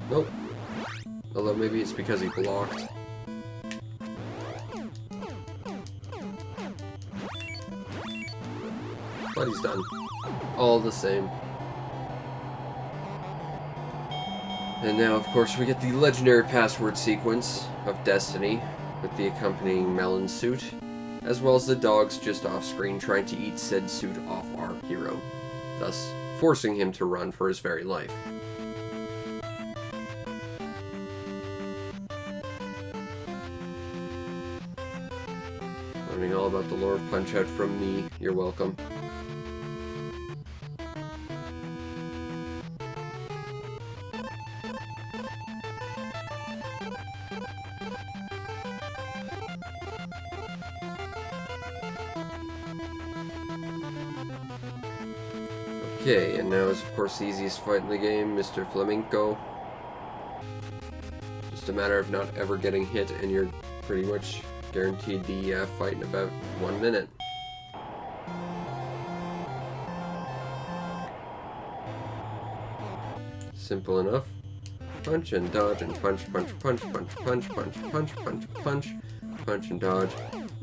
Nope. Although maybe it's because he blocked. But he's done. All the same. And now, of course, we get the legendary password sequence of Destiny with the accompanying melon suit, as well as the dogs just off-screen trying to eat said suit off our hero, thus forcing him to run for his very life. Learning all about the lore of Punch-Out from me, you're welcome. Okay, and now is of course the easiest fight in the game, Mr. Flamenco. Just a matter of not ever getting hit and you're pretty much guaranteed the fight in about 1 minute. Simple enough. Punch and dodge and punch, punch, punch, punch, punch, punch, punch, punch, punch, punch and dodge,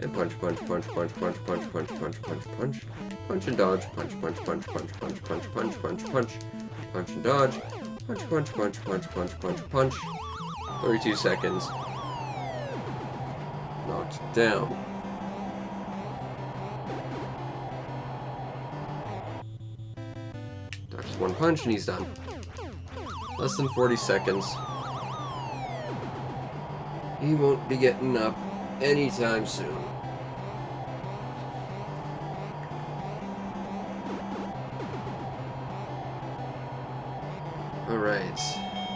and punch, punch, punch, punch, punch, punch, punch, punch, punch, punch, punch and dodge, punch, punch, punch, punch, punch, punch, punch, punch, punch, punch and dodge, punch, punch, punch, punch, punch, punch, punch, 32 seconds. Knocked down. Dodges 1 punch and he's done. Less than 40 seconds. He won't be getting up anytime soon. Alright,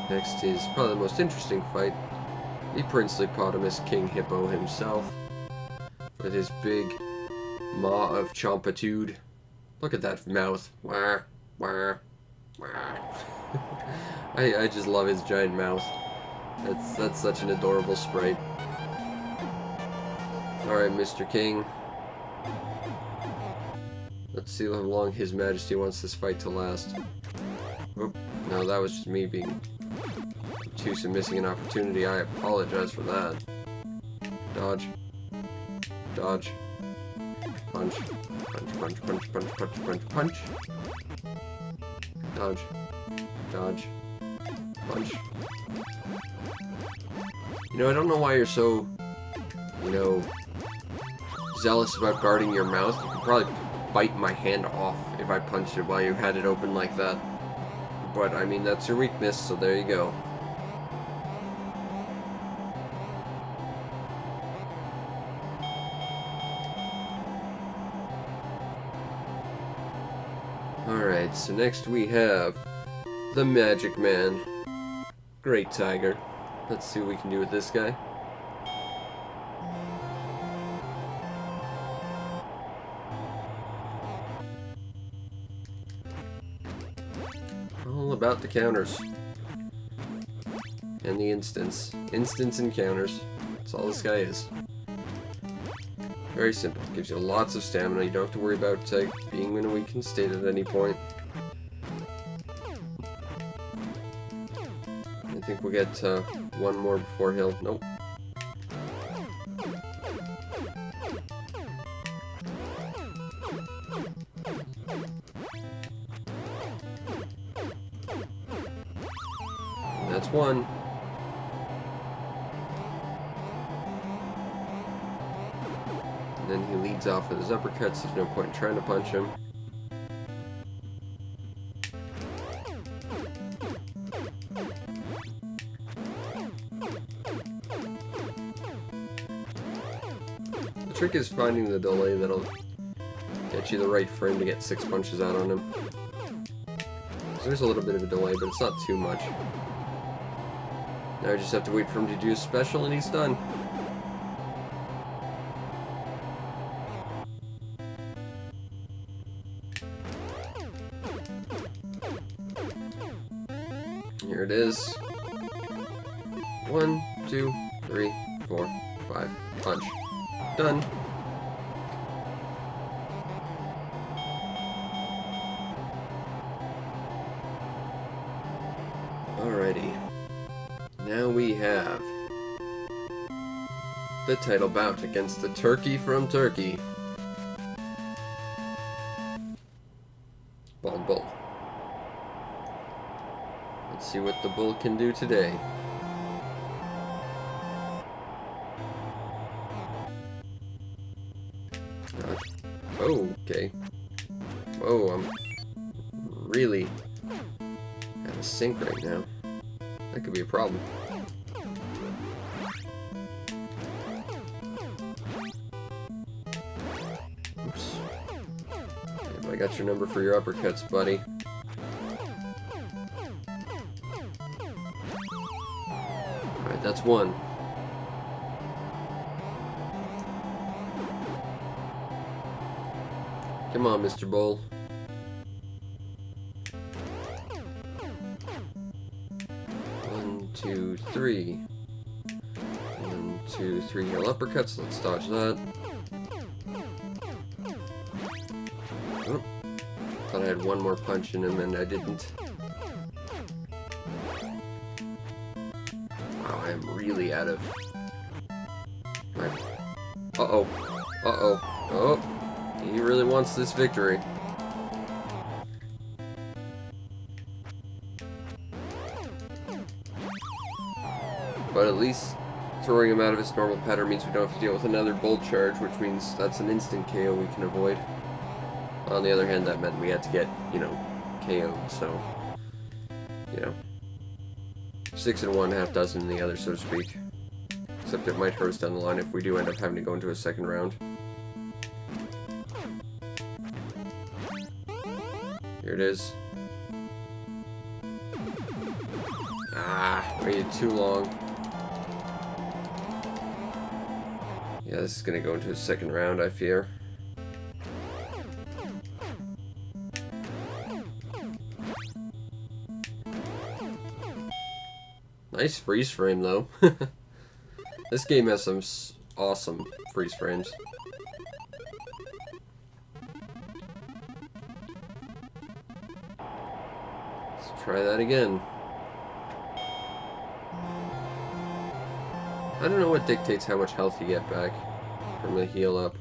next is probably the most interesting fight. The princely Potamus King Hippo himself. With his big maw of chompitude. Look at that mouth. Wah, wah, wah. I just love his giant mouth. That's such an adorable sprite. Alright, Mr. King. Let's see how long His Majesty wants this fight to last. Oop, no, that was just me being obtuse and missing an opportunity. I apologize for that. Dodge. Dodge. Punch. Punch, punch, punch, punch, punch, punch, punch. Dodge. Dodge. Punch. You know, I don't know why you're so, you know, zealous about guarding your mouth. You could probably bite my hand off if I punched it while you had it open like that. But, I mean, that's your weakness, so there you go. Alright, so next we have the Magic Man. Great Tiger. Let's see what we can do with this guy. All about the counters. And the instants. Instants and counters. That's all this guy is. Very simple. Gives you lots of stamina. You don't have to worry about being in a weakened state at any point. I think we'll get one more before he'll... Nope. That's one. And then he leads off with his uppercuts. There's no point in trying to punch him. The trick is finding the delay that'll get you the right frame to get 6 punches out on him. So there's a little bit of a delay, but it's not too much. Now I just have to wait for him to do his special and he's done. Here it is. 1, 2, 3, 4, 5. Punch. Done. Alrighty. Now we have the title bout against the Turkey from Turkey. Bald Bull. Let's see what the bull can do today. Oh, okay. Whoa, I'm really out of sync right now. That could be a problem. Oops. Yeah, I got your number for your uppercuts, buddy. Alright, that's one. Come on, Mr. Bull. One, two, three. 1, 2, 3 heel uppercuts. Let's dodge that. Oh. Thought I had one more punch in him and I didn't. Wow, I am really out of... Uh-oh. Uh-oh. Oh. He really wants this victory. But at least throwing him out of his normal pattern means we don't have to deal with another bolt charge, which means that's an instant KO we can avoid. On the other hand, that meant we had to get, you know, KO'd, so, you know, 6 in one, half dozen in the other, so to speak. So except it might hurt us down the line if we do end up having to go into a second round. Here it is. Ah, waited too long. Yeah, this is gonna go into a second round, I fear. Nice freeze frame, though. This game has some awesome freeze frames. Let's try that again. I don't know what dictates how much health you get back from the heal up.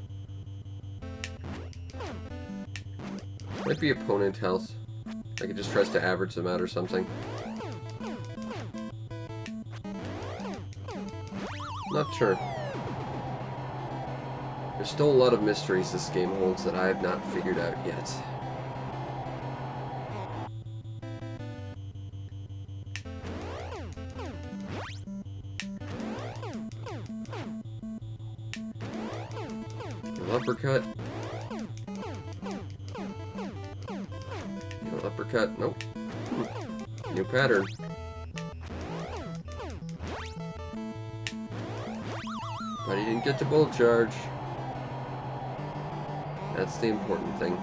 Might be opponent health. Like it just tries to average them out or something. Not sure. There's still a lot of mysteries this game holds that I have not figured out yet. Uppercut. Uppercut. Nope. New pattern. But he didn't get to bullet charge. That's the important thing.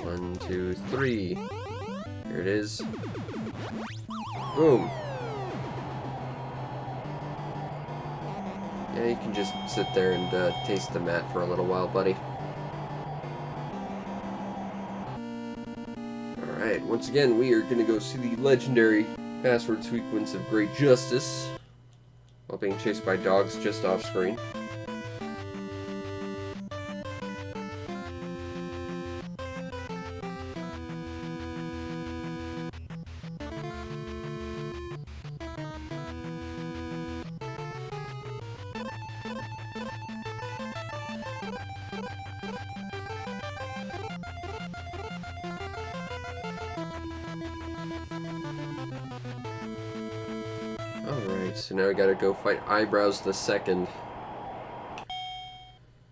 One, two, three. Here it is. Boom. Yeah, you can just sit there and taste the mat for a little while, buddy. Alright, once again, we are going to go see the legendary password sequence of Great Justice while being chased by dogs just off screen. Alright, so now we gotta go fight Eyebrows the Second.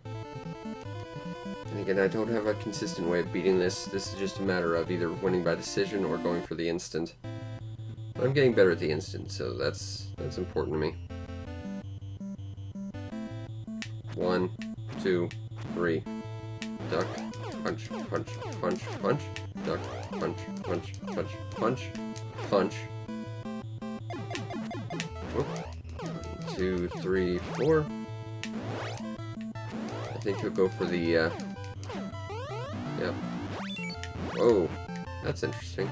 And again, I don't have a consistent way of beating this. This is just a matter of either winning by decision or going for the instant. But I'm getting better at the instant, so that's important to me. 1, 2, 3. Duck, punch, punch, punch, punch. Duck, punch, punch, punch, punch, punch. Whoop. 1, 2, 3, 4. I think he'll go for the, yep. Whoa, that's interesting.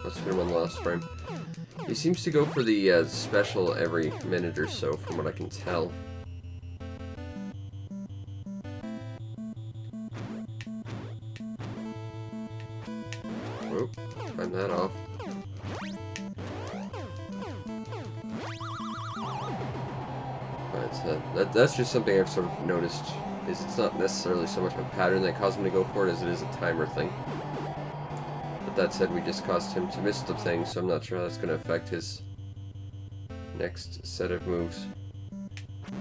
Let's hit him on the last frame. He seems to go for the, special every minute or so, from what I can tell. Whoop, time that off. That's just something I've sort of noticed, is it's not necessarily so much a pattern that caused him to go for it as it is a timer thing. But that said, we just caused him to miss the thing, so I'm not sure how that's going to affect his next set of moves.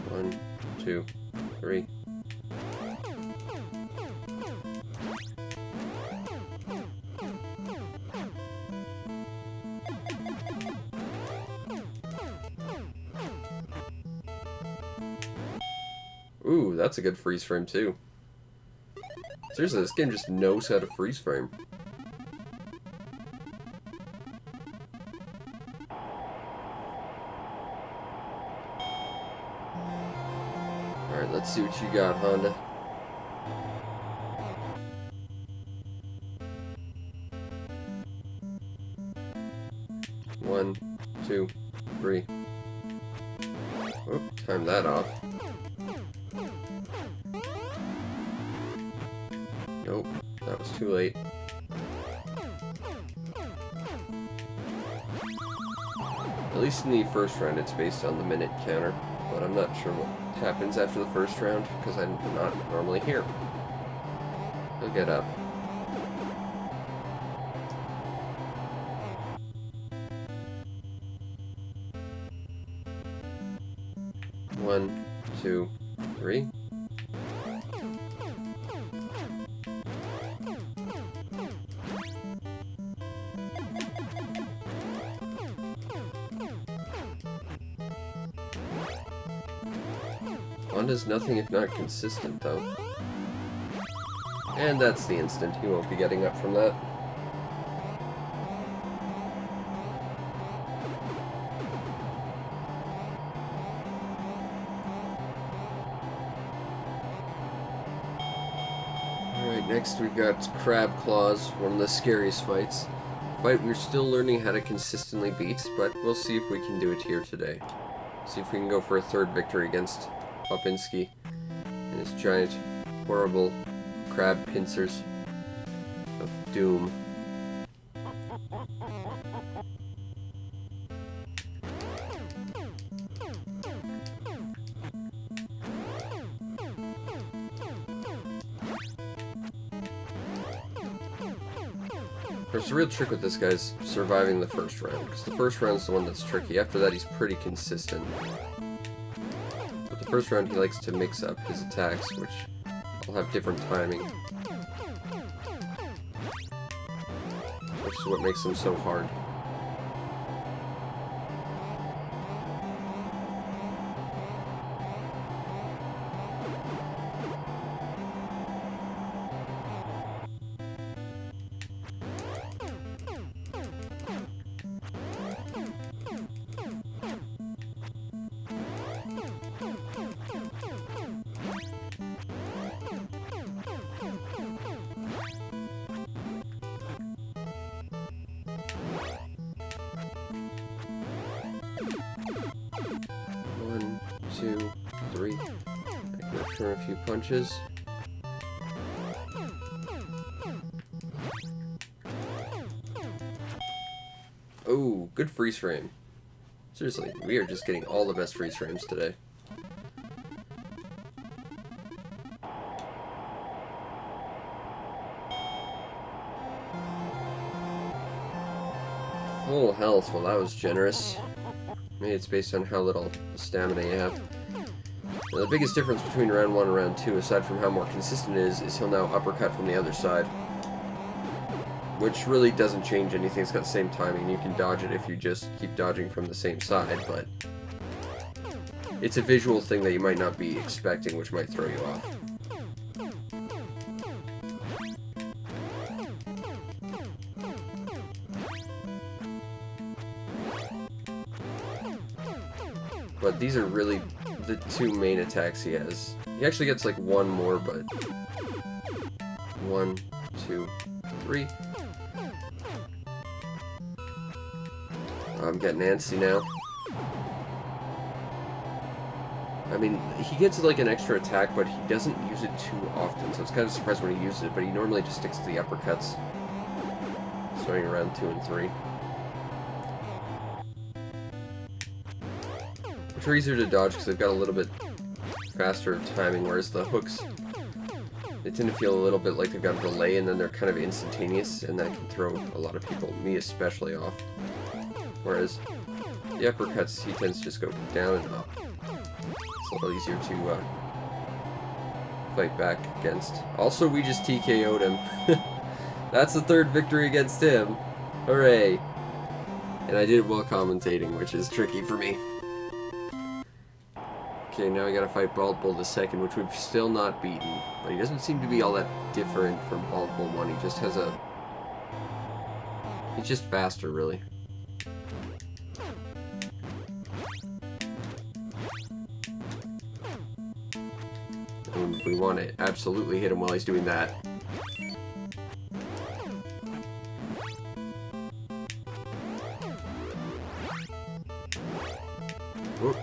1, 2, 3. Ooh, that's a good freeze frame too. Seriously, this game just knows how to freeze frame. Alright, let's see what you got, Honda. One, 2, 3. Oop, time that off. Nope, that was too late. At least in the first round it's based on the minute counter, but I'm not sure what happens after the first round, because I'm not normally here. He'll get up. 2, 3. Honda's nothing if not consistent, though. And that's the instant. He won't be getting up from that. Alright, next we've got Crab Claws, one of the scariest fights. Fight we're still learning how to consistently beat, but we'll see if we can do it here today. See if we can go for a third victory against Popinski and his giant, horrible crab pincers of doom. Of course, the real trick with this guy is surviving the first round, because the first round is the one that's tricky. After that, he's pretty consistent. But the first round, he likes to mix up his attacks, which will have different timing. Which is what makes them so hard. One, two, three. I can return a few punches. Oh, good freeze frame. Seriously, we are just getting all the best freeze frames today. Full health, well that was generous. Maybe it's based on how little stamina you have. Now, the biggest difference between round 1 and round 2, aside from how more consistent it is he'll now uppercut from the other side. Which really doesn't change anything, it's got the same timing. You can dodge it if you just keep dodging from the same side, but it's a visual thing that you might not be expecting, which might throw you off. But these are really the two main attacks he has. He actually gets like one more, but 1, 2, 3. I'm getting antsy now. I mean, he gets like an extra attack, but he doesn't use it too often, so it's kind of surprised when he uses it, but he normally just sticks to the uppercuts. Starting around 2 and 3. Which are easier to dodge because they've got a little bit faster timing, whereas the hooks, they tend to feel a little bit like they've got a delay, and then they're kind of instantaneous, and that can throw a lot of people, me especially, off. Whereas the uppercuts, he tends to just go down and up. It's a little easier to fight back against. Also, we just TKO'd him. That's the third victory against him. Hooray! And I did it while commentating, which is tricky for me. Okay, now we gotta fight Bald Bull II, which we've still not beaten. But he doesn't seem to be all that different from Bald Bull 1. He just has a... He's just faster, really. And we want to absolutely hit him while he's doing that. Whoop.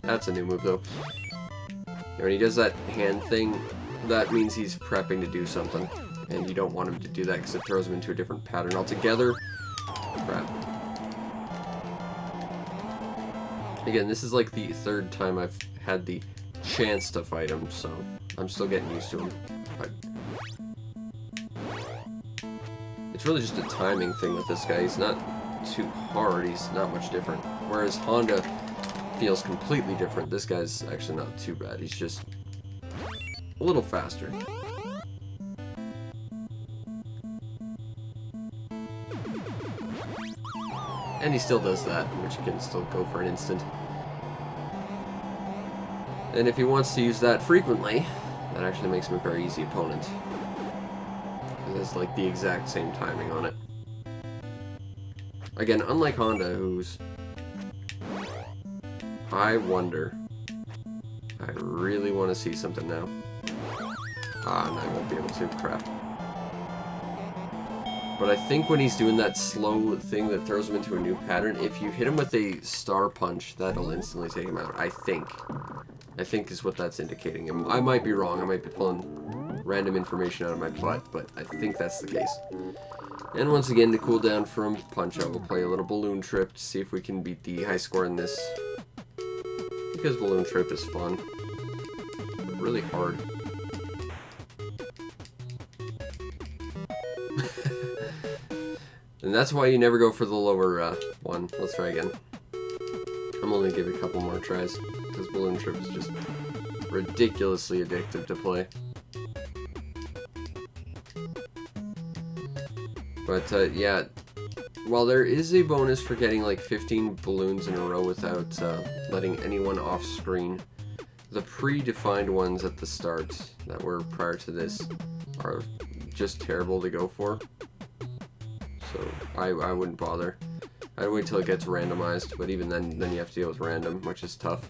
That's a new move, though. When he does that hand thing, that means he's prepping to do something. And you don't want him to do that because it throws him into a different pattern altogether. Crap. Again, this is like the third time I've had the chance to fight him, so I'm still getting used to him. But it's really just a timing thing with this guy. He's not too hard, he's not much different. Whereas Honda, feels completely different. This guy's actually not too bad. He's just a little faster. And he still does that, which can still go for an instant. And if he wants to use that frequently, that actually makes him a very easy opponent. It has like the exact same timing on it. Again, unlike Honda, who's... I wonder. I really want to see something now. Ah, and I won't be able to. Crap. But I think when he's doing that slow thing that throws him into a new pattern, if you hit him with a star punch, that'll instantly take him out. I think. I think is what that's indicating. I might be wrong. I might be pulling random information out of my butt, but I think that's the case. And once again, to cool down from Punch-Out, we'll play a little Balloon Trip to see if we can beat the high score in this. Because Balloon Trip is fun. But really hard. And that's why you never go for the lower one. Let's try again. I'm only giving a couple more tries. Because Balloon Trip is just ridiculously addictive to play. But, yeah, while there is a bonus for getting like 15 balloons in a row without letting anyone off screen, the predefined ones at the start that were prior to this are just terrible to go for. So I wouldn't bother. I'd wait till it gets randomized, but even then you have to deal with random, which is tough.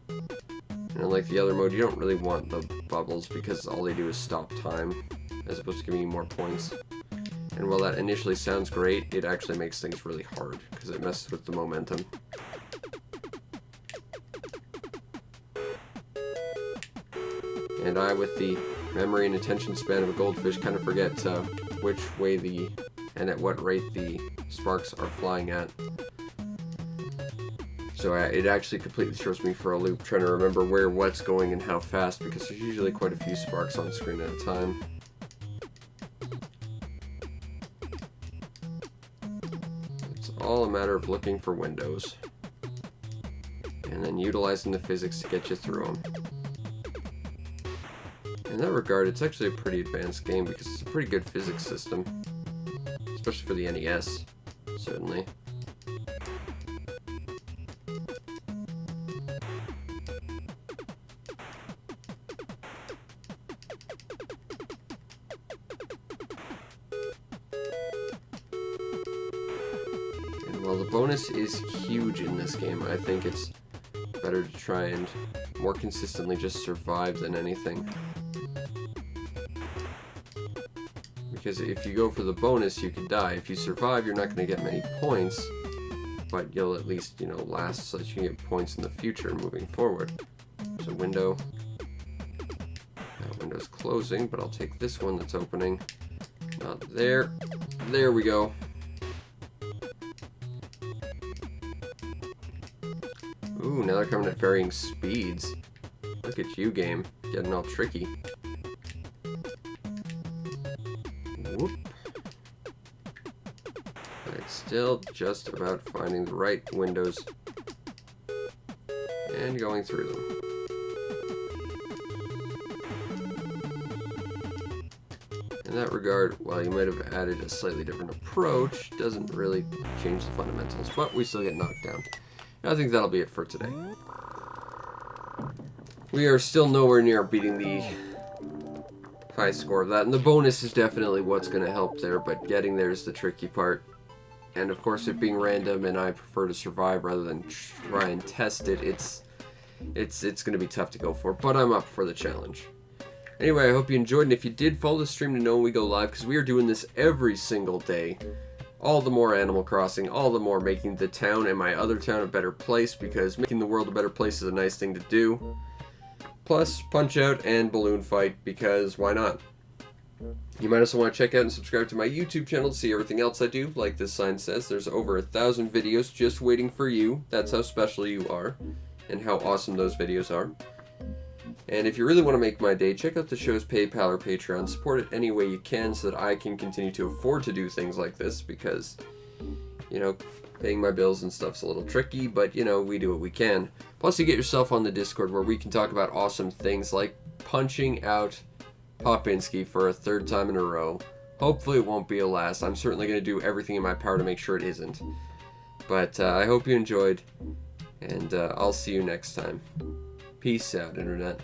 And unlike the other mode, you don't really want the bubbles because all they do is stop time, as opposed to giving you more points. And while that initially sounds great, it actually makes things really hard, because it messes with the momentum. And I, with the memory and attention span of a goldfish, kind of forget which way and at what rate the sparks are flying at. So it actually completely throws me for a loop, trying to remember where what's going and how fast, because there's usually quite a few sparks on screen at a time. It's all a matter of looking for windows, and then utilizing the physics to get you through them. In that regard, it's actually a pretty advanced game, because it's a pretty good physics system. Especially for the NES, certainly. And while the bonus is huge in this game, I think it's better to try and more consistently just survive than anything. Because if you go for the bonus, you could die. If you survive, you're not going to get many points, but you'll at least, last so that you can get points in the future moving forward. There's a window. That window's closing, but I'll take this one that's opening. Not there. There we go. Ooh, now they're coming at varying speeds. Look at you, game. Getting all tricky. Whoop. But still just about finding the right windows and going through them. In that regard, while you might have added a slightly different approach, doesn't really change the fundamentals, but we still get knocked down. And I think that'll be it for today. We are still nowhere near beating the high score of that, and the bonus is definitely what's going to help there, but getting there is the tricky part. And of course, it being random and I prefer to survive rather than try and test it, it's going to be tough to go for, but I'm up for the challenge. Anyway, I hope you enjoyed, and if you did, follow the stream to know when we go live, because we are doing this every single day. All the more Animal Crossing, all the more making the town and my other town a better place, because making the world a better place is a nice thing to do. Plus, Punch-Out and Balloon Fight, because why not? You might also want to check out and subscribe to my YouTube channel to see everything else I do. Like this sign says, there's over 1,000 videos just waiting for you. That's how special you are, and how awesome those videos are. And if you really want to make my day, check out the show's PayPal or Patreon. Support it any way you can so that I can continue to afford to do things like this, because You know, paying my bills and stuff's a little tricky, but, you know, we do what we can. Plus, you get yourself on the Discord where we can talk about awesome things like punching out Popinski for a 3rd time in a row. Hopefully it won't be a last. I'm certainly going to do everything in my power to make sure it isn't. But I hope you enjoyed, and I'll see you next time. Peace out, Internet.